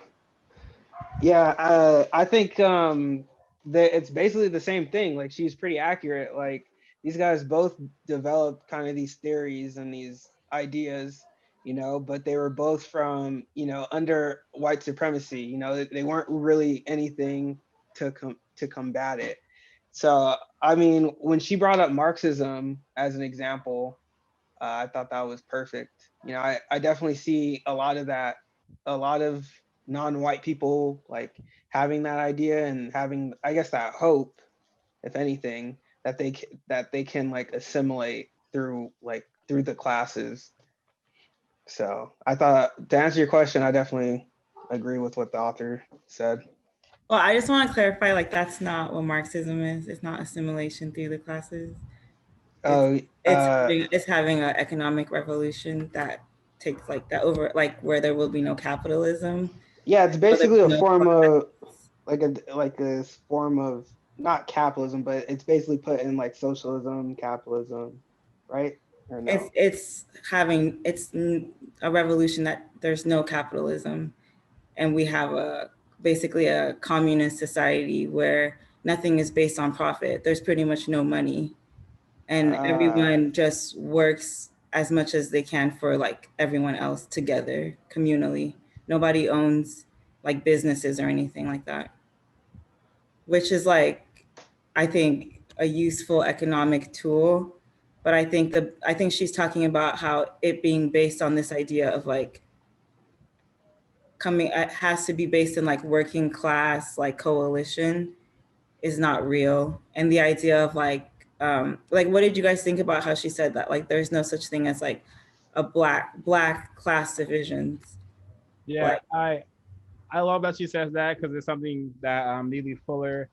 I think that it's basically the same thing. Like, she's pretty accurate. Like, these guys both developed kind of these theories and these ideas, you know, but they were both from, you know, under white supremacy. You know, they weren't really anything to combat it. So, I mean, when she brought up Marxism as an example, I thought that was perfect. You know, I definitely see a lot of that, a lot of non-white people like having that idea and having, I guess, that hope, if anything, that they can like assimilate through the classes. So I thought, to answer your question, I definitely agree with what the author said. Well, I just want to clarify, like, that's not what Marxism is. It's not assimilation through the classes. It's having an economic revolution that takes like that over, like where there will be no capitalism. Yeah, it's basically a form of like a form of not capitalism, but it's basically put in like socialism, capitalism, right? Or no? It's a revolution that there's no capitalism, and we have basically a communist society where nothing is based on profit. There's pretty much no money, and everyone just works as much as they can for like everyone else together, communally. Nobody owns like businesses or anything like that, which is like, I think, a useful economic tool. But I think she's talking about how it being based on this idea of like it has to be based in like working class, like coalition is not real. And the idea of like what did you guys think about how she said that? Like, there's no such thing as like a black class divisions. Yeah, like, I love that she says that, because it's something that Neely Fuller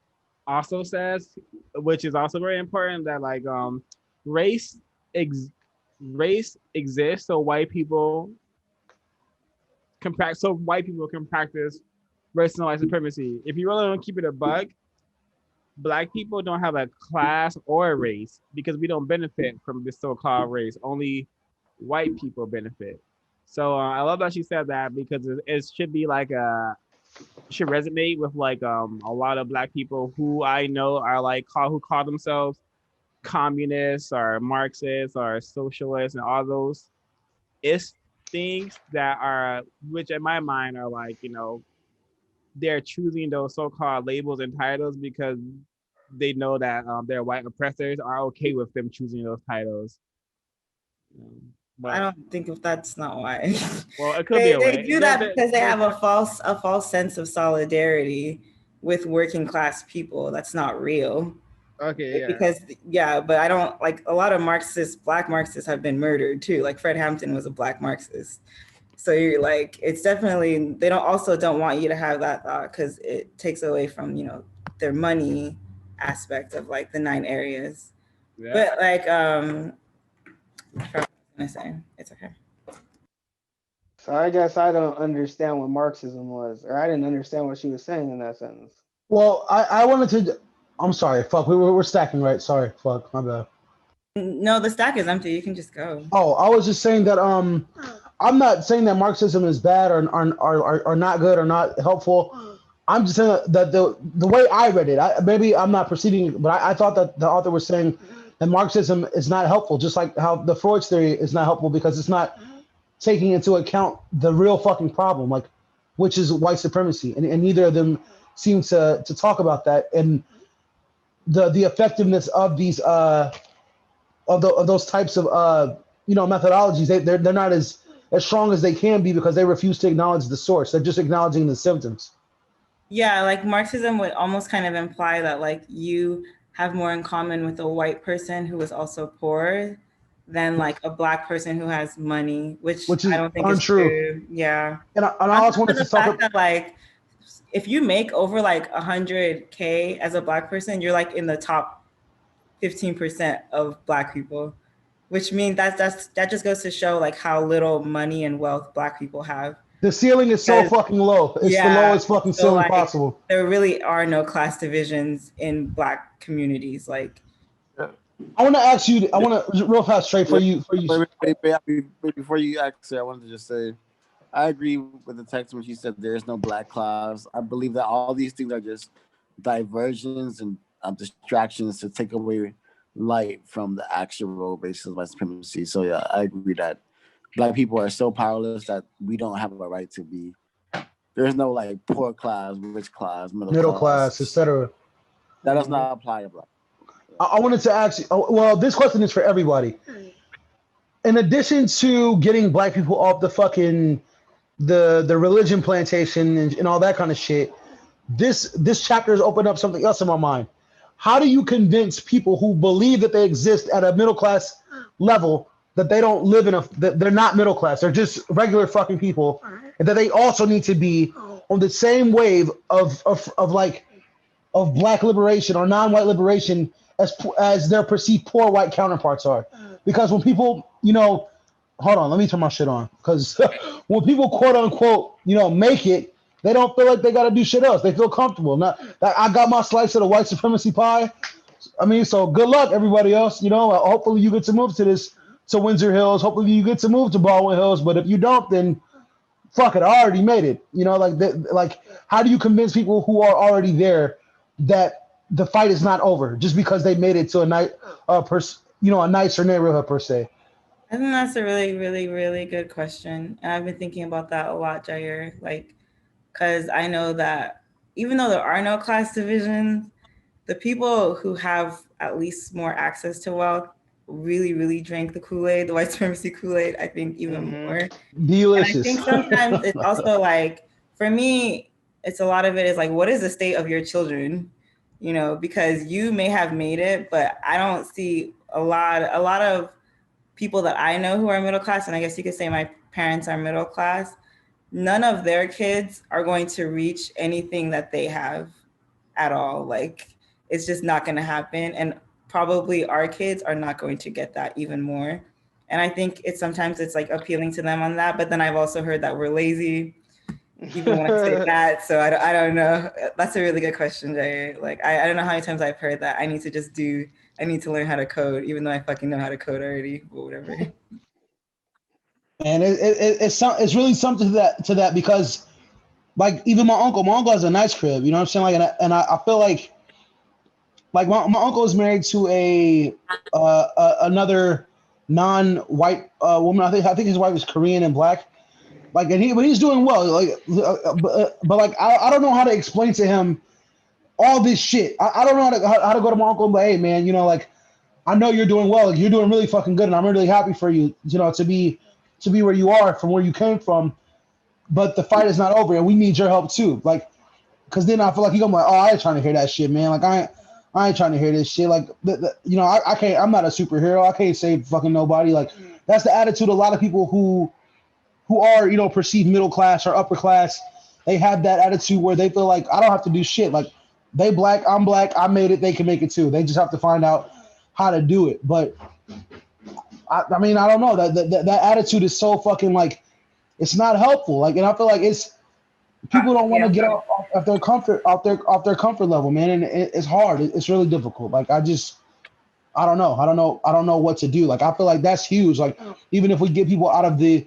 also says, which is also very important, that like race exists so white people can practice racial white supremacy. If you really want to keep it a buck, Black people don't have a class or a race, because we don't benefit from this so-called race. Only white people benefit. So I love that she said that, because it should be like should resonate with like a lot of Black people who I know are like who call themselves communists or Marxists or socialists and all those things that are, which in my mind are like, you know, they're choosing those so-called labels and titles because they know that their white oppressors are okay with them choosing those titles. But I don't think if that's not why. Well, it could be a way. They do that because they have a false sense of solidarity with working class people. That's not real. Okay, yeah. Because but I don't like, a lot of Black Marxists have been murdered too. Like Fred Hampton was a Black Marxist. So you're like, it's definitely, they don't want you to have that thought, because it takes away from, you know, their money aspect of like the 9 areas. Yeah. But like, I say it's okay. So I guess I don't understand what Marxism was, or I didn't understand what she was saying in that sentence. Well, I wanted to. I'm sorry. Fuck. We're stacking, right? Sorry. Fuck. My bad. No, the stack is empty. You can just go. Oh, I was just saying that I'm not saying that Marxism is bad or not good or not helpful. I'm just saying that the way I read it, maybe I'm not proceeding, but I thought that the author was saying that Marxism is not helpful, just like how the Freud's theory is not helpful because it's not taking into account the real fucking problem, like, which is white supremacy, and neither of them seem to talk about that and the effectiveness of these of those types of methodologies. They're not as strong as they can be because they refuse to acknowledge the source. They're just acknowledging the symptoms. Yeah, like Marxism would almost kind of imply that like you have more in common with a white person who is also poor than like a Black person who has money, which is I don't think untrue. is true. Yeah. And I also wanted to talk about that, like if you make over like 100K as a Black person, you're like in the top 15% of Black people, which means that just goes to show like how little money and wealth Black people have. The ceiling is so fucking low. It's the lowest fucking ceiling possible. There really are no class divisions in Black communities. Like, I want to ask you. I want to real fast, straight for you. Wait, before you ask it, I wanted to just say, I agree with the text when she said there is no Black class. I believe that all these things are just diversions and distractions to take away light from the actual basis of white supremacy. So yeah, I agree that Black people are so powerless that we don't have a right to be. There's no like poor class, rich class, middle class, etc. That does not apply to Black. I wanted to ask you. Well, this question is for everybody. In addition to getting Black people off the fucking the religion plantation and all that kind of shit, this chapter has opened up something else in my mind. How do you convince people who believe that they exist at a middle class level that they don't live in that they're not middle class, they're just regular fucking people, and that they also need to be on the same wave of Black liberation or non-white liberation as their perceived poor white counterparts are? Because when people, hold on, let me turn my shit on. Because when people quote unquote, make it, they don't feel like they got to do shit else. They feel comfortable. Not that I got my slice of the white supremacy pie. I mean, so good luck, everybody else. Hopefully you get to move to Windsor Hills. Hopefully you get to move to Baldwin Hills. But if you don't, then fuck it, I already made it. Like how do you convince people who are already there that the fight is not over just because they made it to a nicer neighborhood per se? I think that's a really, really, really good question. And I've been thinking about that a lot, Jair. Like, because I know that even though there are no class divisions, the people who have at least more access to wealth really, really drank the Kool-Aid, the white supremacy Kool-Aid, I think even more. Delicious. And I think sometimes it's also like, for me, it's a lot of it is like, what is the state of your children? Because you may have made it, but I don't see a lot of people that I know who are middle class, and I guess you could say my parents are middle class, none of their kids are going to reach anything that they have at all. Like, it's just not going to happen. And probably our kids are not going to get that even more. And I think sometimes it's like appealing to them on that. But then I've also heard that we're lazy, even when I say that. So I don't know. That's a really good question, Jay. Like, I don't know how many times I've heard that. I need to learn how to code, even though I fucking know how to code already, but whatever. And it's really something to that because, like, even my uncle has a nice crib, you know what I'm saying? Like, and I feel like my uncle is married to another non-white woman. I think his wife is Korean and Black. Like, but he's doing well. Like, but like, I don't know how to explain to him all this shit. I don't know how to go to my uncle and be like, hey man, like, I know you're doing well. Like, you're doing really fucking good, and I'm really happy for you. To be where you are from where you came from, but the fight is not over, and we need your help too. Like, because then I feel like I'm like, oh, I ain't trying to hear that shit, man. Like, I ain't trying to hear this shit. Like, I can't. I'm not a superhero. I can't save fucking nobody. Like, that's the attitude a lot of people who are perceived middle class or upper class. They have that attitude where they feel like I don't have to do shit. Like, they Black, I'm Black, I made it. They can make it too. They just have to find out how to do it. But I mean, I don't know. That attitude is so fucking like, it's not helpful. Like, and I feel like people don't want to get off their comfort level, man. And it's hard. It's really difficult. Like, I don't know what to do. Like, I feel like that's huge. Like, even if we get people out of the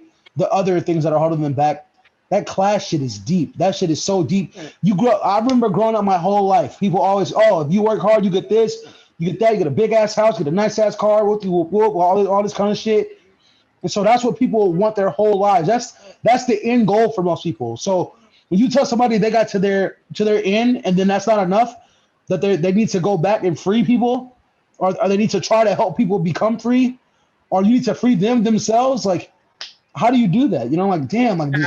other things that are holding them back, that class shit is deep. That shit is so deep. I remember growing up my whole life. People always, if you work hard, you get this. You get that, you get a big ass house, get a nice ass car, all this kind of shit. And so that's what people want their whole lives. That's the end goal for most people. So when you tell somebody they got to their end and then that's not enough, that they need to go back and free people, or they need to try to help people become free, or you need to free themselves. Like, how do you do that? Like, damn, like this.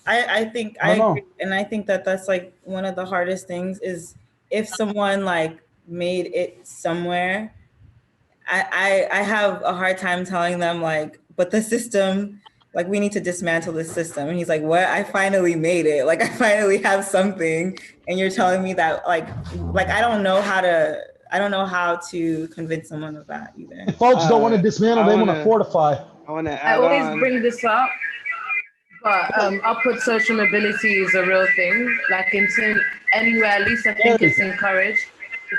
I think I agree. And I think that's like one of the hardest things is if someone like made it somewhere, I have a hard time telling them like, but the system like, we need to dismantle the system. And he's like, what? I finally made it. Like, I finally have something. And you're telling me that, like I don't know how to convince someone of that either. If folks don't want to dismantle, they want to fortify. I want to I add always on. bring this up, but upward social mobility is a real thing. Like anywhere, at least I think it's encouraged.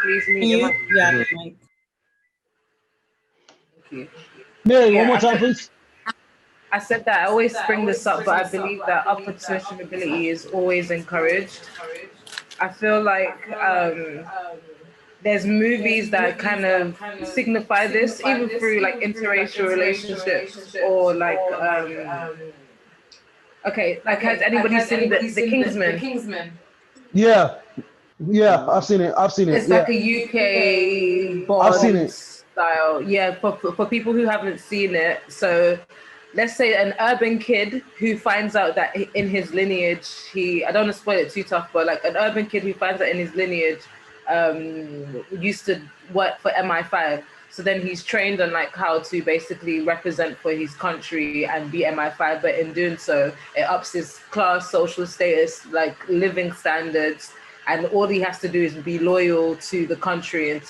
Please, Mike. Thank you. Mary, one more time, please. I said that I always bring this up, but I believe that upward social mobility is always encouraged. I feel like there's movies that kind of signify this, even through like interracial relationships or like okay, like has anybody seen the Kingsman? Yeah, I've seen it. It's like a UK Bond style. Yeah, for people who haven't seen it. So let's say an urban kid who finds out that in his lineage, I don't want to spoil it too tough, but like an urban kid who finds out in his lineage used to work for MI5. So then he's trained on like how to basically represent for his country and be MI5, but in doing so, it ups his class, social status, like living standards, and all he has to do is be loyal to the country and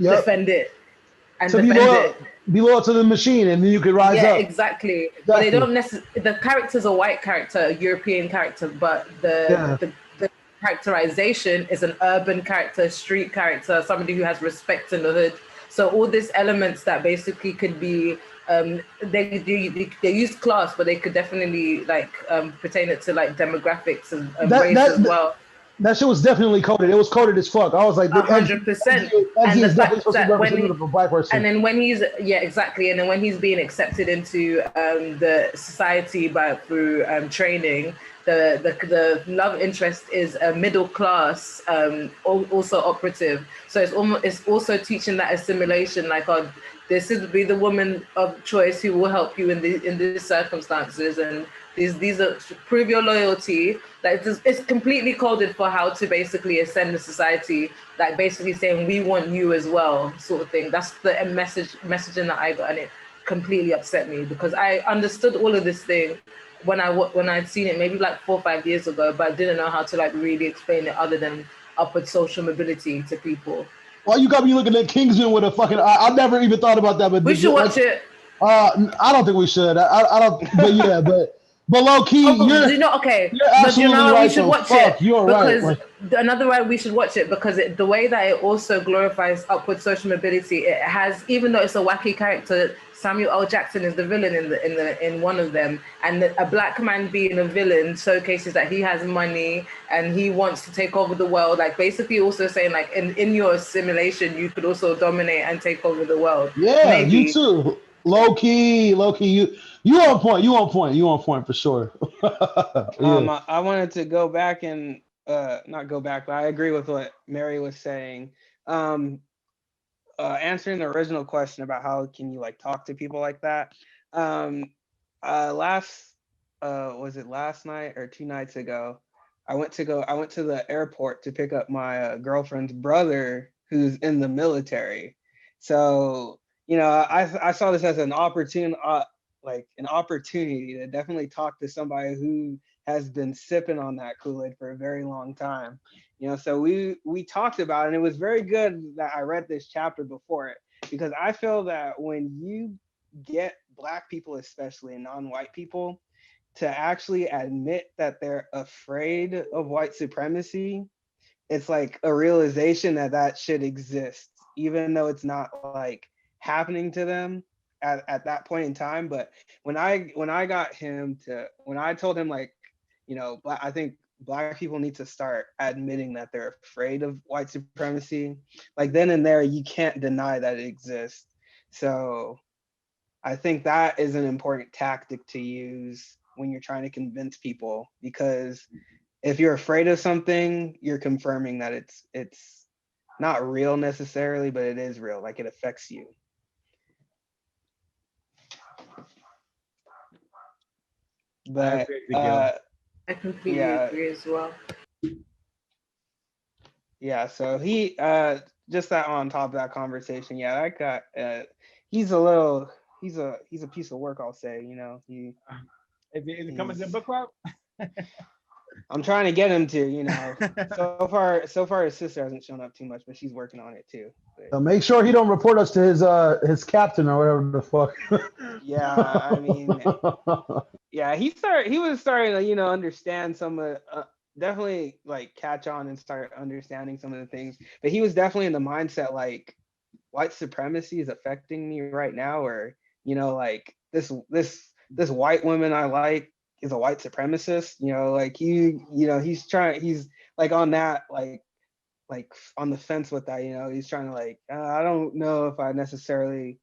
defend it. And so be loyal to the machine, and then you could rise up. Yeah, exactly. But they don't necessarily. The character's a white character, a European character, but the characterization is an urban character, street character, somebody who has respect in the hood. So all these elements that basically could be, they use class, but they could definitely like pertain it to like demographics and race as well. That shit was definitely coded. It was coded as fuck. I was like, 100%. And the fact that and then when he's exactly, and then when he's being accepted into the society through training, the love interest is a middle class, also operative. So it's also teaching that assimilation, like this is be the woman of choice who will help you in these circumstances, and these are prove your loyalty. Like it's completely coded for how to basically ascend the society, like basically saying we want you as well, sort of thing. That's the messaging that I got, and it completely upset me because I understood all of this thing when I'd seen it maybe like 4 or 5 years ago, but I didn't know how to like really explain it other than upward social mobility to people. Well, you got me looking at Kingsman with a fucking. I've never even thought about that, but we should watch it. I don't think we should. I don't. But yeah, but low key, you're absolutely right. We should watch it. You're right. Another way we should watch it because the way that it also glorifies upward social mobility, it has, even though it's a wacky character, Samuel L. Jackson is the villain in one of them, and a black man being a villain showcases that he has money and he wants to take over the world. Like basically also saying like in your assimilation, you could also dominate and take over the world. Yeah, maybe. You too. Low key, you on point for sure. Yeah. I wanted to go back and not go back, but I agree with what Mary was saying. Answering the original question about how can you like talk to people like that. Was it last night or 2 nights ago? I went to the airport to pick up my girlfriend's brother who's in the military. So, I saw this as an opportunity to definitely talk to somebody who has been sipping on that Kool-Aid for a very long time. So we talked about it, and it was very good that I read this chapter before it, because I feel that when you get Black people, especially and non-white people, to actually admit that they're afraid of white supremacy, it's like a realization that shit exists, even though it's not like happening to them at that point in time. But when I told him like, I think Black people need to start admitting that they're afraid of white supremacy, like then and there, you can't deny that it exists. So I think that is an important tactic to use when you're trying to convince people, because if you're afraid of something, you're confirming that it's not real necessarily, but it is real, like it affects you. But I completely agree as well. Yeah, so he just that on top of that conversation, he's a little he's a piece of work. I'll say. You know, Is it coming to the book club? I'm trying to get him to. You know, so far his sister hasn't shown up too much, but she's working on it too. So make sure he don't report us to his captain or whatever the fuck. Yeah, I mean, yeah, he was starting to, you know, understand some of definitely like catch on and start understanding some of the things. But he was definitely in the mindset like white supremacy is affecting me right now, or you know, like this white woman I like is a white supremacist. You know, like you know, he's like on that like on the fence with that. You know, he's trying to like I don't know if I necessarily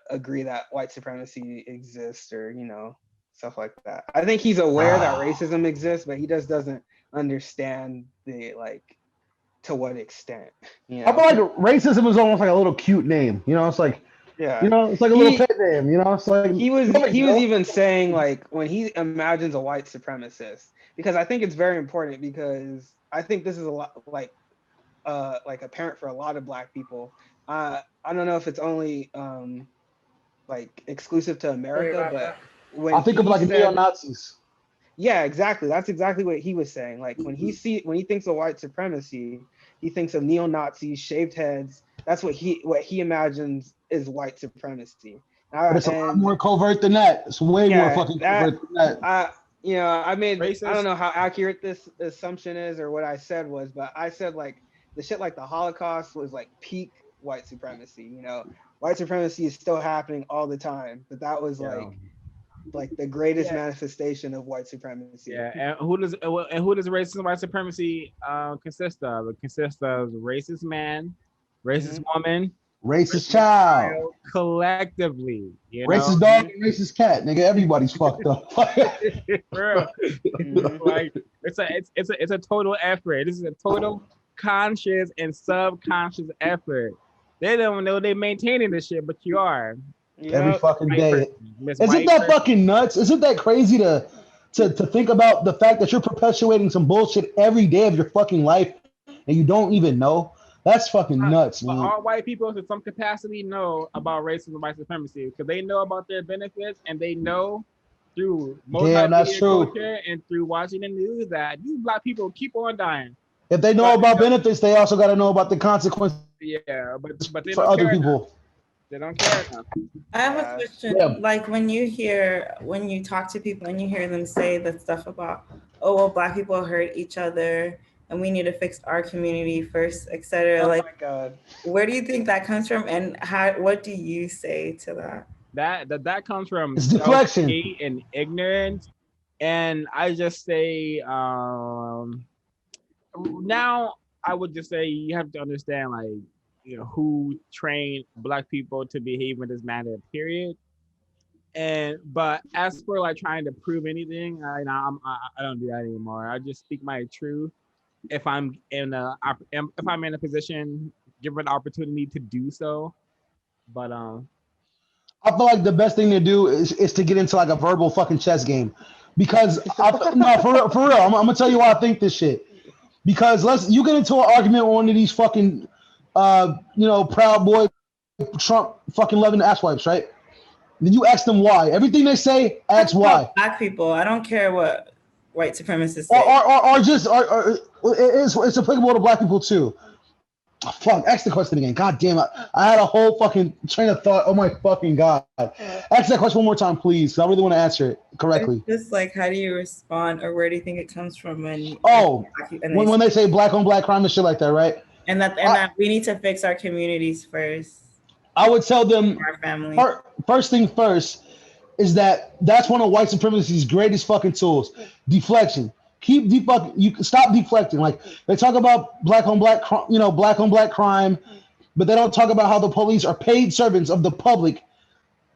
agree that white supremacy exists, or you know, stuff like that. I think he's aware that racism exists, but he just doesn't understand the like to what extent. You know? I feel like racism is almost like a little cute name. You know, it's like yeah, you know, it's like a little pet name. You know, it's like he was even saying like when he imagines a white supremacist, because I think it's very important, because I think this is a lot like apparent for a lot of Black people. I don't know if it's only like exclusive to America, but when I think of like neo-Nazis. Yeah, exactly. That's exactly what he was saying. Like when he thinks of white supremacy, he thinks of neo-Nazis, shaved heads. That's what he imagines is white supremacy. But it's a lot more covert than that. It's way more fucking covert than that. You know, I Racist. don't know how accurate this assumption is or what I said was, but I said like the shit like the Holocaust was like peak white supremacy. You know, white supremacy is still happening all the time, but that was like the greatest manifestation of white supremacy. Yeah, and who does racist and white supremacy consist of? It consists of racist man, racist woman, racist child, collectively. You racist know? dog and racist cat, nigga. Everybody's fucked up. Bro. Like it's a total effort. This is a total conscious and subconscious effort. They don't know they maintaining this shit, but you are. Every fucking day. Isn't White that person. fucking nuts? Isn't that crazy to think about the fact that you're perpetuating some bullshit every day of your fucking life and you don't even know? That's fucking nuts, man. All white people to some capacity know about racism and white supremacy because they know about their benefits, and they know through multimedia culture and through watching the news that these Black people keep on dying. If they know about benefits, they also got to know about the consequences. Yeah, but they for don't other care people. enough. They don't care enough. I have a question. Yeah. Like when you talk to people and you hear them say that stuff about, oh, well, Black people hurt each other and we need to fix our community first, etc. Oh like, my God. Where do you think that comes from, and what do you say to that? That comes from deflection and ignorance, and I just say now I would just say you have to understand, like, you know, who trained Black people to behave in this manner, period. But as for like trying to prove anything, I don't do that anymore. I just speak my truth. If I'm in a position, given an opportunity to do so. But I feel like the best thing to do is to get into like a verbal fucking chess game, because no, for real, I'm gonna tell you why I think this shit. Because you get into an argument with one of these fucking Proud Boy Trump fucking loving asswipes, right? Then you ask them why. Everything they say, ask why. Black people, I don't care what white supremacists say. It's applicable to Black people too. Oh, fuck, ask the question again. God damn it. I had a whole fucking train of thought. Oh my fucking God. Ask that question one more time, please. I really want to answer it correctly. It's just like, how do you respond, or where do you think it comes from when they say Black on Black crime and shit like that, right? And that we need to fix our communities first. I would tell them, our family. First thing first is that's one of white supremacy's greatest fucking tools. Deflection. Keep deflecting. You can stop deflecting. Like, they talk about Black on Black crime, but they don't talk about how the police are paid servants of the public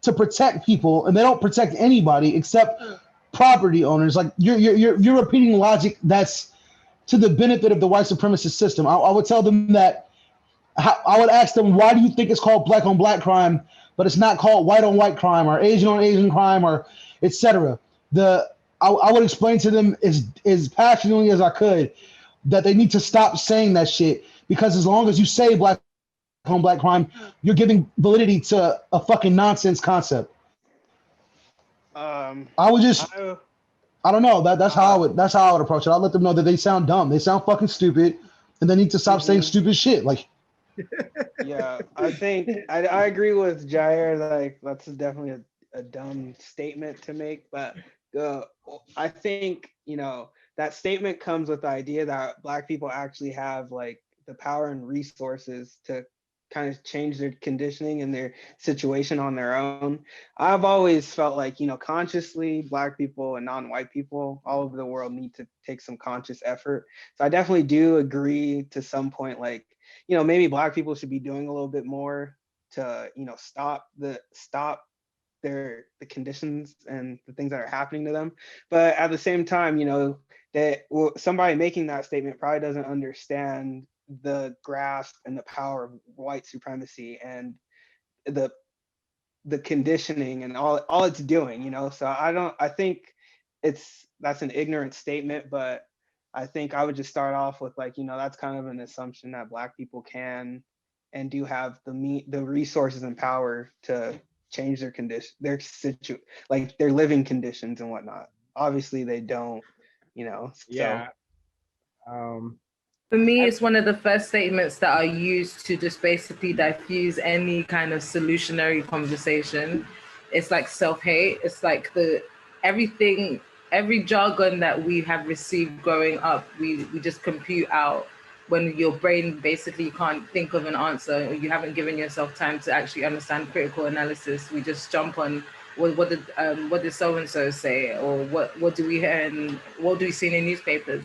to protect people, and they don't protect anybody except property owners. Like, you're repeating logic that's to the benefit of the white supremacist system. I would tell them that. I would ask them, why do you think it's called Black on Black crime, but it's not called white on white crime or Asian on Asian crime, or etc. I would explain to them as passionately as I could that they need to stop saying that shit, because as long as you say Black home, black crime, you're giving validity to a fucking nonsense concept. I would just, I don't know. That's how I would approach it. I'll let them know that they sound dumb. They sound fucking stupid, and they need to stop saying stupid shit. Like, yeah, I think I agree with Jair. Like, that's definitely a dumb statement to make, but I think, you know, that statement comes with the idea that Black people actually have like the power and resources to kind of change their conditioning and their situation on their own. I've always felt like, you know, consciously Black people and non-white people all over the world need to take some conscious effort. So I definitely do agree to some point, like, you know, maybe Black people should be doing a little bit more to, you know, stop the conditions and the things that are happening to them. But at the same time, you know, that somebody making that statement probably doesn't understand the grasp and the power of white supremacy and the conditioning and all it's doing, you know. So I think that's an ignorant statement, but I think I would just start off with, like, you know, that's kind of an assumption that Black people can and do have the resources and power to change their condition, like their living conditions and whatnot. Obviously they don't, you know. So Yeah. For me, it's one of the first statements that are used to just basically diffuse any kind of solutionary conversation. It's like self-hate. It's like every jargon that we have received growing up, we just compute out when your brain basically can't think of an answer, or you haven't given yourself time to actually understand critical analysis. We just jump on what did so and so say, or what do we hear and what do we see in the newspapers.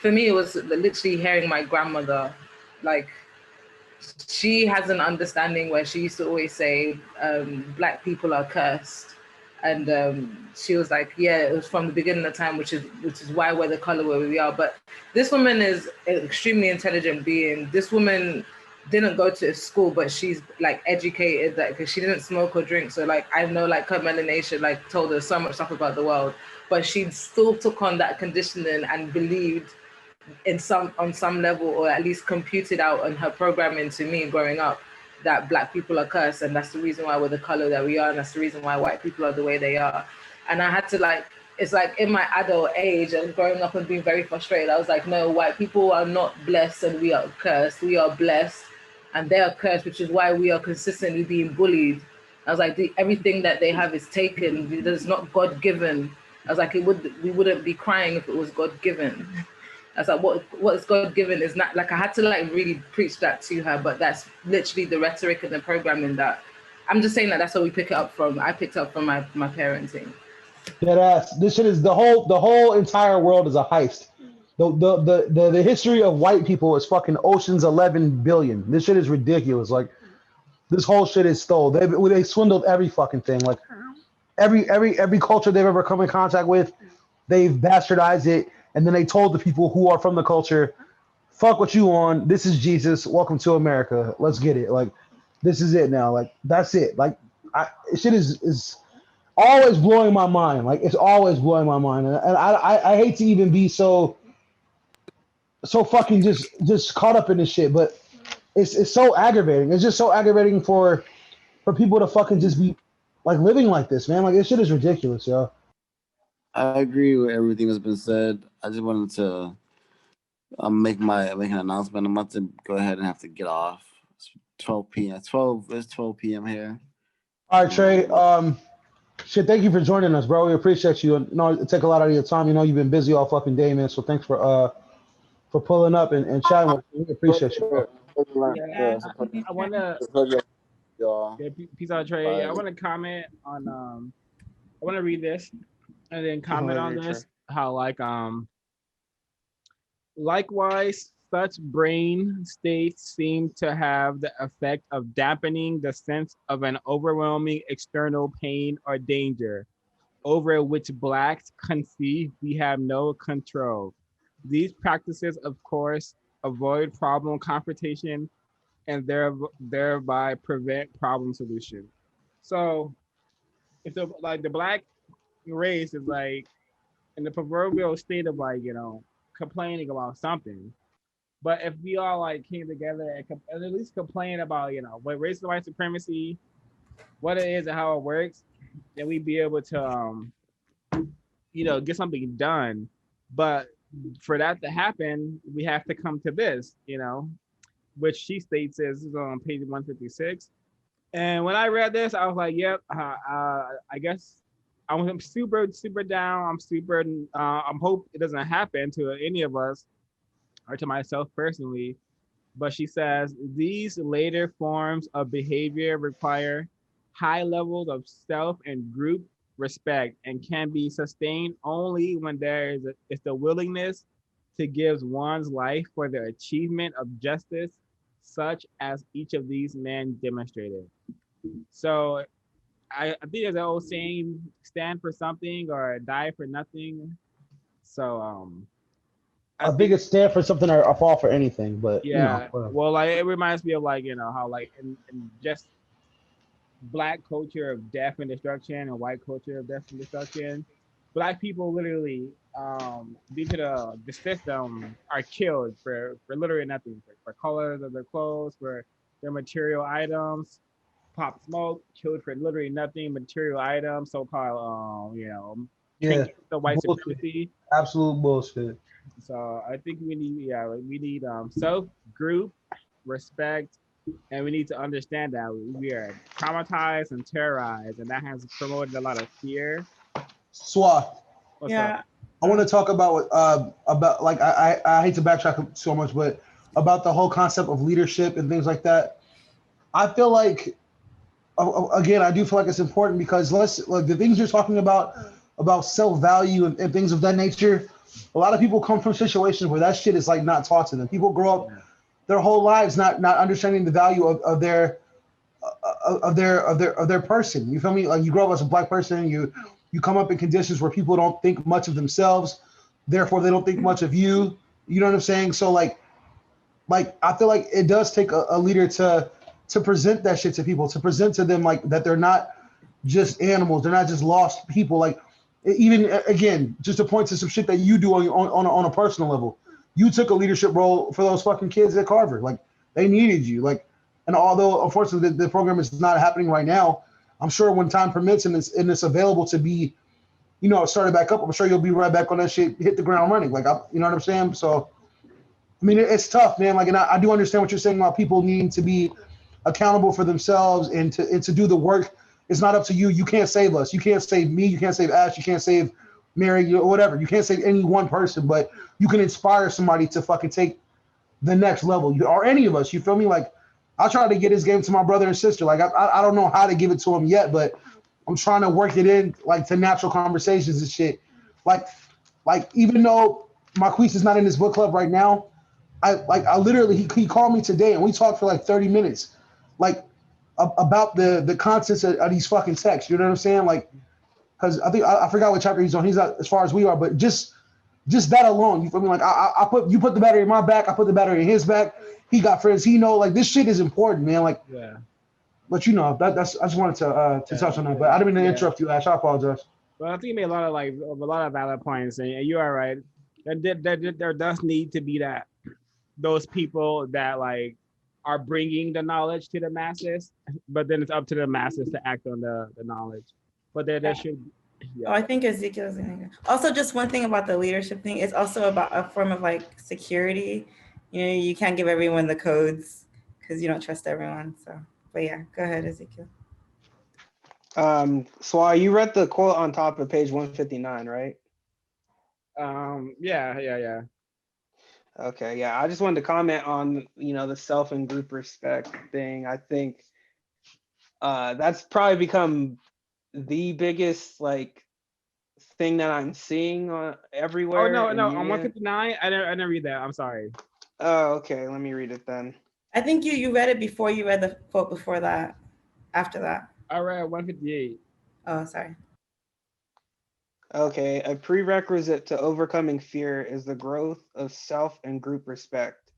For me, it was literally hearing my grandmother, like, she has an understanding where she used to always say, Black people are cursed. And she was like, yeah, it was from the beginning of time, which is why we're the color where we are. But this woman is an extremely intelligent being. This woman didn't go to school, but she's like educated, like, because she didn't smoke or drink. So like, I know like her melanation like told her so much stuff about the world, but she still took on that conditioning and believed on some level, or at least computed out on her programming to me growing up, that Black people are cursed, and that's the reason why we're the color that we are, and that's the reason why white people are the way they are. And I had to, like, it's like in my adult age and growing up and being very frustrated, I was like, no, white people are not blessed and we are cursed. We are blessed and they are cursed, which is why we are consistently being bullied. I was like, everything that they have is taken. It's not God given. I was like, we wouldn't be crying if it was God given. I was like, what is God given is not, like, I had to like really preach that to her, but that's literally the rhetoric and the programming that I'm just saying that's where we pick it up from. I picked up from my parenting. dead ass. This shit is the whole entire world is a heist. The history of white people is fucking Ocean's 11 billion. This shit is ridiculous. Like, this whole shit is stole. They swindled every fucking thing. Like, every culture they've ever come in contact with, they've bastardized it, and then they told the people who are from the culture, fuck what you want. This is Jesus. Welcome to America. Let's get it. Like, this is it now. Like, that's it. Like, shit is always blowing my mind. Like, it's always blowing my mind, and I hate to even be so fucking just caught up in this shit, but it's so aggravating. It's just so aggravating for people to fucking just be like living like this, man. Like, this shit is ridiculous, yo. I agree with everything that's been said. I just wanted to make an announcement. I'm about to go ahead and have to get off. It's 12 p.m. It's 12 p.m. here. All right, Trey. Shit, thank you for joining us, bro. We appreciate you. You know, it take a lot out of your time. You know, you've been busy all fucking day, man. So thanks for pulling up and chatting with us. We appreciate you, bro. Yeah, I want to. Y'all. Yeah, peace out, Trey. I want to comment on. I want to read this and then comment on this. How likewise, such brain states seem to have the effect of dampening the sense of an overwhelming external pain or danger, over which Blacks conceive we have no control. These practices, of course, avoid problem confrontation and thereby prevent problem solution. So, if the Black race is like in the proverbial state of, like, complaining about something, But if we all like came together and at least complain about, what racial white supremacy, what it is and how it works, then we'd be able to get something done. But for that to happen, we have to come to this, which she states is on page 156. And when I read this, I was like, yep, I guess I'm super, super down. I'm super, I'm hope it doesn't happen to any of us or to myself personally. But she says these later forms of behavior require high levels of self and group respect and can be sustained only when is the willingness to give one's life for the achievement of justice, such as each of these men demonstrated. So I think there's an old saying, stand for something or die for nothing. So I think it's stand for something or fall for anything, but yeah, whatever. well, like it reminds me of like how like in just black culture of death and destruction and white culture of death and destruction, black people literally due to the system are killed for literally nothing, for colors of their clothes, for their material items. Pop Smoke killed for literally nothing, material items, so-called Yeah, the white bullshit. supremacy. Absolute bullshit. So I think we need self, group, respect, and we need to understand that we are traumatized and terrorized, and that has promoted a lot of fear. Swat. What's up? Yeah. I want to talk about like I hate to backtrack so much, but about the whole concept of leadership and things like that. I feel like again, I do feel like it's important because like the things you're talking about self value and things of that nature. A lot of people come from situations where that shit is like not taught to them. People grow up their whole lives not understanding the value of their person. You feel me? Like you grow up as a black person, you come up in conditions where people don't think much of themselves, therefore they don't think much of you. You know what I'm saying? So like I feel like it does take a leader to present that shit to people, to present to them like that they're not just animals, they're not just lost people. Like even again, just to point to some shit that you do on a personal level. You took a leadership role for those fucking kids at Carver. Like they needed you. Like, and although unfortunately the program is not happening right now, I'm sure when time permits and it's available to be, started back up, I'm sure you'll be right back on that shit, hit the ground running. Like you know what I'm saying? So I mean, it's tough, man. Like, and I do understand what you're saying about people needing to be accountable for themselves and to do the work. It's not up to you. You can't save us. You can't save me. You can't save Ash. You can't save Mary. Whatever. You can't save any one person, but you can inspire somebody to fucking take the next level. Or any of us. You feel me? Like, I try to get his game to my brother and sister. Like, I don't know how to give it to him yet, but I'm trying to work it in like to natural conversations and shit. Like even though Marquise is not in this book club right now, I literally he called me today and we talked for like 30 minutes, like about the contents of these fucking texts. You know what I'm saying? Like, because I think I forgot what chapter he's on. He's not as far as we are, but just that alone, you feel me? Like you put the battery in my back, I put the battery in his back. He got friends. He know like this shit is important, man. Like, Yeah. But that's I just wanted to touch on that. But I didn't mean to interrupt you, Ash. I apologize. Well, I think you made a lot of valid points, and you are right. There does need to be those people that like are bringing the knowledge to the masses, but then it's up to the masses to act on the knowledge. But there should. Oh, I think Ezekiel's gonna go. Also, just one thing about the leadership thing, it's also about a form of like security. You can't give everyone the codes because you don't trust everyone. So, but yeah, go ahead, Ezekiel. Swai, you read the quote on top of page 159, right? Yeah. Okay, yeah. I just wanted to comment on the self and group respect thing. I think that's probably become the biggest like thing that I'm seeing everywhere. Oh no, on 159, I didn't read that. I'm sorry. Oh, okay. Let me read it then. I think you read it before you read the quote before that. After that. I read 158. Oh, sorry. Okay, a prerequisite to overcoming fear is the growth of self and group respect.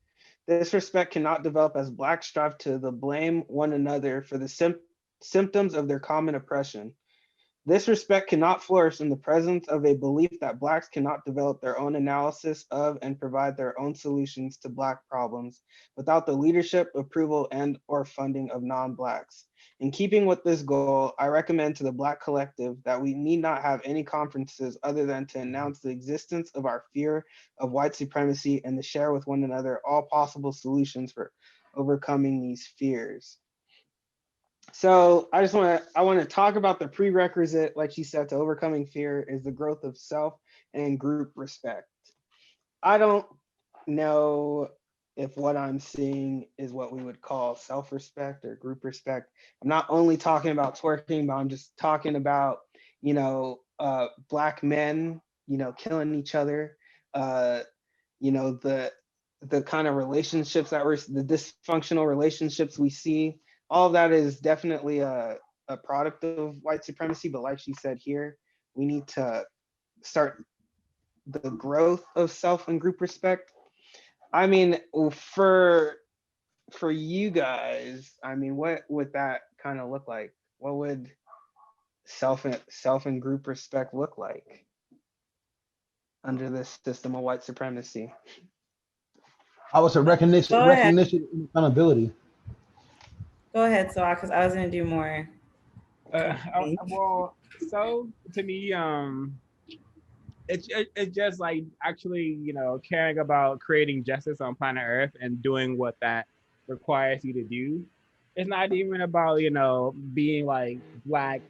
This respect cannot develop as Blacks strive to blame one another for the symptoms of their common oppression. This respect cannot flourish in the presence of a belief that Blacks cannot develop their own analysis of and provide their own solutions to Black problems without the leadership, approval, and/or funding of non-Blacks. In keeping with this goal, I recommend to the Black collective that we need not have any conferences other than to announce the existence of our fear of white supremacy and to share with one another all possible solutions for overcoming these fears. So I want to talk about the prerequisite, like she said, to overcoming fear is the growth of self and group respect. I don't know if what I'm seeing is what we would call self-respect or group respect. I'm not only talking about twerking, but I'm just talking about, Black men, killing each other, the kind of relationships the dysfunctional relationships we see. All of that is definitely a product of white supremacy, but like she said here, we need to start the growth of self and group respect. I mean, for you guys, I mean, what would that kind of look like? What would self and group respect look like under this system of white supremacy? I would say recognition and accountability. Go ahead, so because I was gonna do more. Well, so to me, it's just like actually, caring about creating justice on planet Earth and doing what that requires you to do. It's not even about, being like black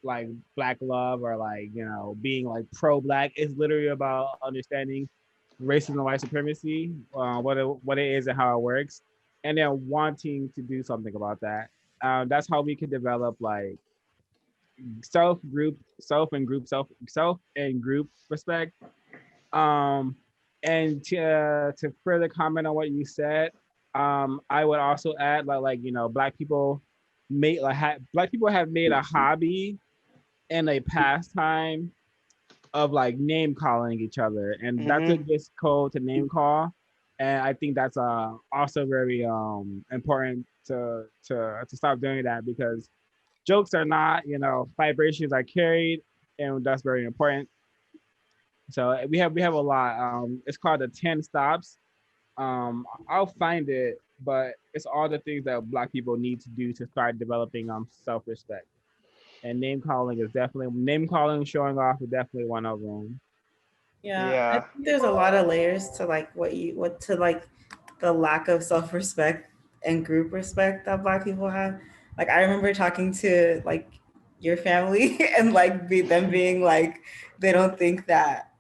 love or like, being like pro-Black. It's literally about understanding racism and white supremacy, what it is and how it works, and then wanting to do something about that. That's how we can develop like self and group respect. And to further comment on what you said, I would also add Black people Black people have made a hobby and a pastime of like name calling each other, and that's a good code to name call. And I think that's also very important to stop doing that, because jokes are not, vibrations are carried, and that's very important. So we have a lot. It's called the 10 stops. I'll find it, but it's all the things that Black people need to do to start developing self-respect. And name calling, showing off is definitely one of them. Yeah. I think there's a lot of layers to like the lack of self-respect and group respect that Black people have. Like I remember talking to like your family and like them being like, they don't think that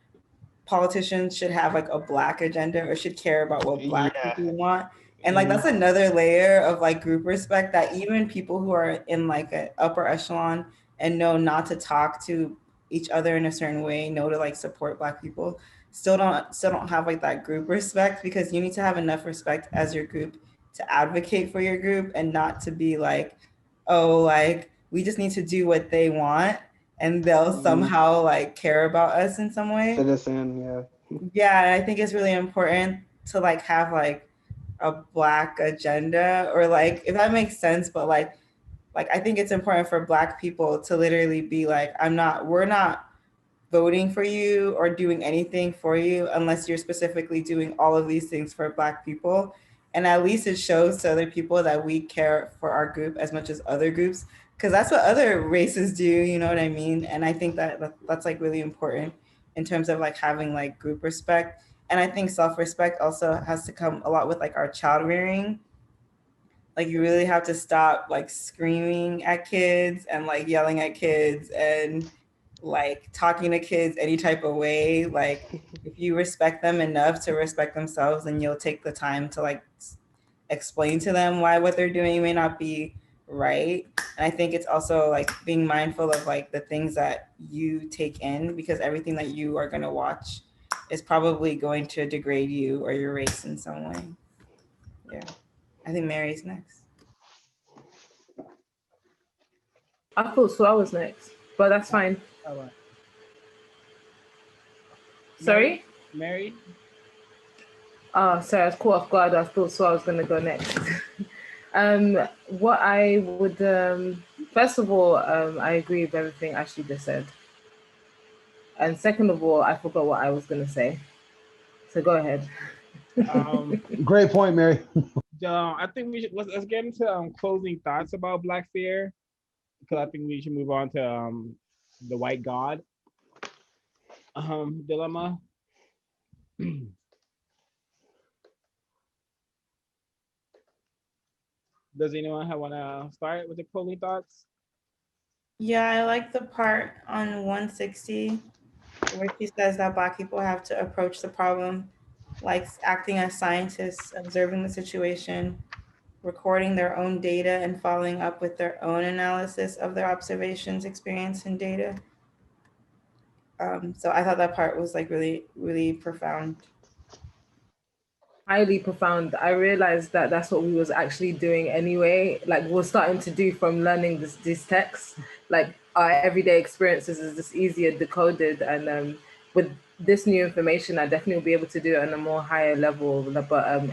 politicians should have like a Black agenda or should care about what Black people want. And like that's another layer of like group respect, that even people who are in like an upper echelon and know not to talk to each other in a certain way, know to like support Black people, still don't have like that group respect, because you need to have enough respect as your group to advocate for your group and not to be like, oh, like we just need to do what they want and they'll somehow like care about us in some way. Citizen, yeah. I think it's really important to like have like a Black agenda, or like, if that makes sense, but like I think it's important for Black people to literally be like, we're not voting for you or doing anything for you unless you're specifically doing all of these things for Black people. And at least it shows to other people that we care for our group as much as other groups, because that's what other races do, you know what I mean? And I think that's like really important in terms of like having like group respect. And I think self-respect also has to come a lot with like our child rearing. Like you really have to stop like screaming at kids and like yelling at kids and like talking to kids any type of way. Like if you respect them enough to respect themselves, then you'll take the time to like explain to them why what they're doing may not be right. And I think it's also like being mindful of like the things that you take in, because everything that you are going to watch is probably going to degrade you or your race in some way. Yeah. I think Mary's next. I thought Swa was next, but that's fine. All right. Sorry? Mary? Oh, sorry, I was caught off guard. I thought Swa was going to go next. What I would First of all, I agree with everything Ashley just said. And second of all, I forgot what I was going to say. So go ahead. Great point, Mary. I think we should let's get into closing thoughts about Black Fear, because I think we should move on to the White God dilemma. Does anyone want to start with the closing thoughts? Yeah, I like the part on 160 where she says that Black people have to approach the problem like acting as scientists, observing the situation, recording their own data, and following up with their own analysis of their observations, experience, and data. So I thought that part was like really, really profound. Highly profound. I realized that that's what we was actually doing anyway. Like we're starting to do from learning these texts. Like our everyday experiences is just easier decoded, and with this new information, I definitely will be able to do it on a more higher level. But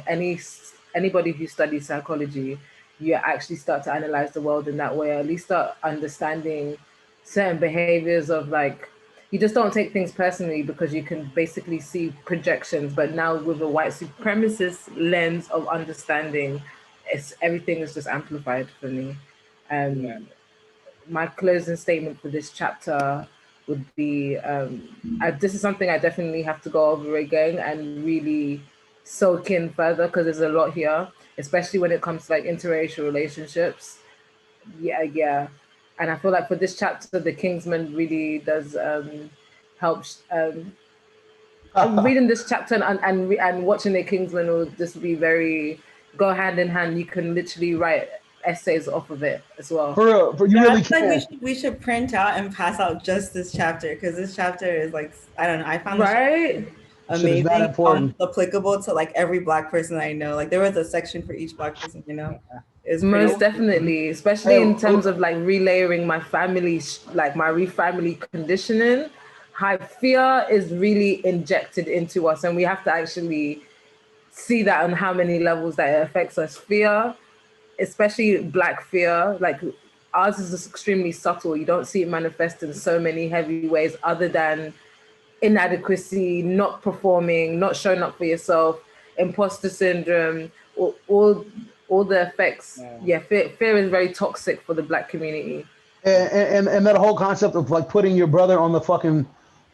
anybody who studies psychology, you actually start to analyze the world in that way. At least start understanding certain behaviors of like you just don't take things personally because you can basically see projections. But now with a white supremacist lens of understanding, it's everything is just amplified for me. Yeah. My closing statement for this chapter would be this is something I definitely have to go over again and really soak in further because there's a lot here, especially when it comes to like interracial relationships. Yeah. And I feel like for this chapter, the Kingsman really does help. Reading this chapter and watching the Kingsman will just be very go hand in hand. You can literally write essays off of it as well. For real, you really Like can. we should print out and pass out just this chapter because this chapter is like I don't know. I found right. Shit is that amazing, important. applicable to like every Black person I know. Like there was a section for each Black person you know. It was pretty. Most definitely, especially in terms of like relayering my family, like my family conditioning. High fear is really injected into us, and we have to actually see that on how many levels that it affects us. Fear, especially Black fear, like ours is just extremely subtle. You don't see it manifest in so many heavy ways other than inadequacy, not performing, not showing up for yourself, imposter syndrome, all the effects. Yeah, fear is very toxic for the Black community. And that whole concept of like putting your brother on the fucking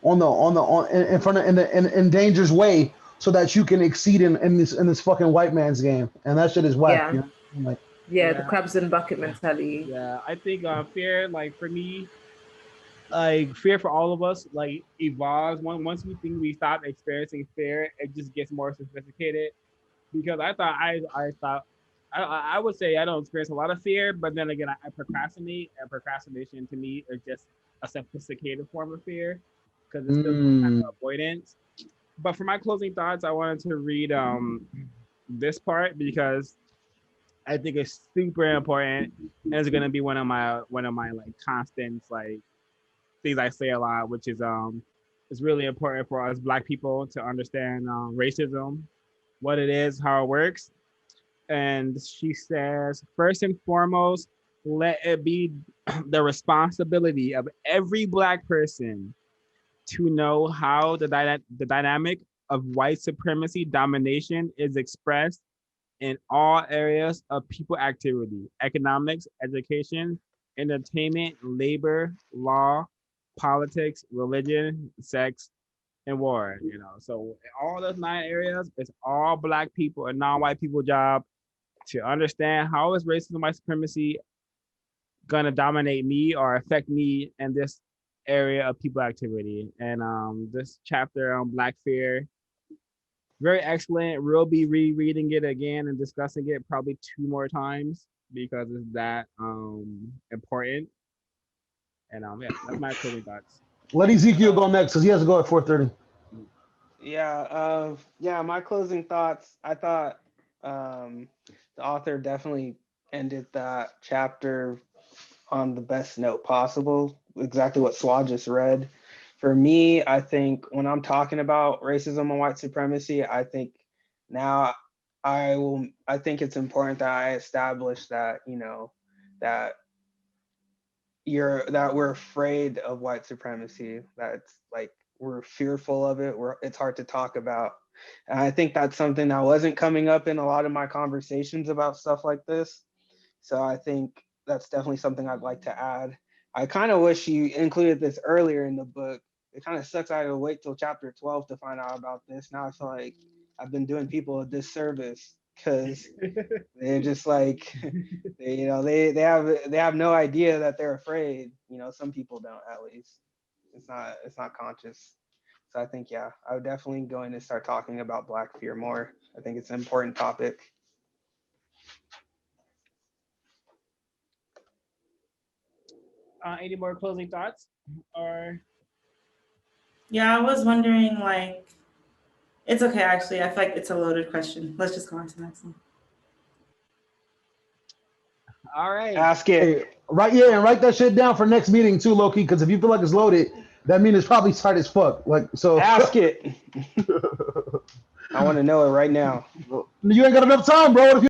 on in front of in danger's way so that you can exceed in this fucking white man's game, and that shit is whack. Yeah. You know? Like, The crabs and bucket mentality. Yeah, I think fear, like for me, like fear for all of us, like evolves. Once we think we stop experiencing fear, it just gets more sophisticated. Because I thought I would say I don't experience a lot of fear, but then again I procrastinate, and procrastination to me is just a sophisticated form of fear because it's still kind of avoidance. But for my closing thoughts, I wanted to read this part because I think it's super important, and it's gonna be one of my like constants, like things I say a lot, which is it's really important for us Black people to understand racism, what it is, how it works. And she says, first and foremost, let it be the responsibility of every Black person to know how the dynamic of white supremacy domination is expressed in all areas of people activity: economics, education, entertainment, labor, law, politics, religion, sex, and war. So all those 9 areas, it's all Black people and non-white people job to understand how is racism, white supremacy gonna dominate me or affect me in this area of people activity. And this chapter on Black fear, very excellent. We'll be rereading it again and discussing it probably 2 more times because it's that important. And yeah, that's my closing thoughts. let Ezekiel go next because he has to go at 4:30. Yeah, my closing thoughts. I thought the author definitely ended that chapter on the best note possible, exactly what Swad just read. For me, I think when I'm talking about racism and white supremacy, I think now I think it's important that I establish that, that we're afraid of white supremacy, that's like we're fearful of it, it's hard to talk about. And I think that's something that wasn't coming up in a lot of my conversations about stuff like this. So I think that's definitely something I'd like to add. I kind of wish you included this earlier in the book. It kind of sucks I had to wait till chapter 12 to find out about this. Now I feel like I've been doing people a disservice because they're just like, they have no idea that they're afraid. Some people don't, at least. It's not conscious. So I think, yeah, I would definitely going to start talking about Black fear more. I think it's an important topic. Any more closing thoughts? Or Yeah, I was wondering, like, it's okay, actually. I feel like it's a loaded question. Let's just go on to the next one. all right. Ask it. Hey, and write that shit down for next meeting too, Loki. Because if you feel like it's loaded, that means it's probably tight as fuck. Like, so Ask it. I want to know it right now. You ain't got enough time, bro. If you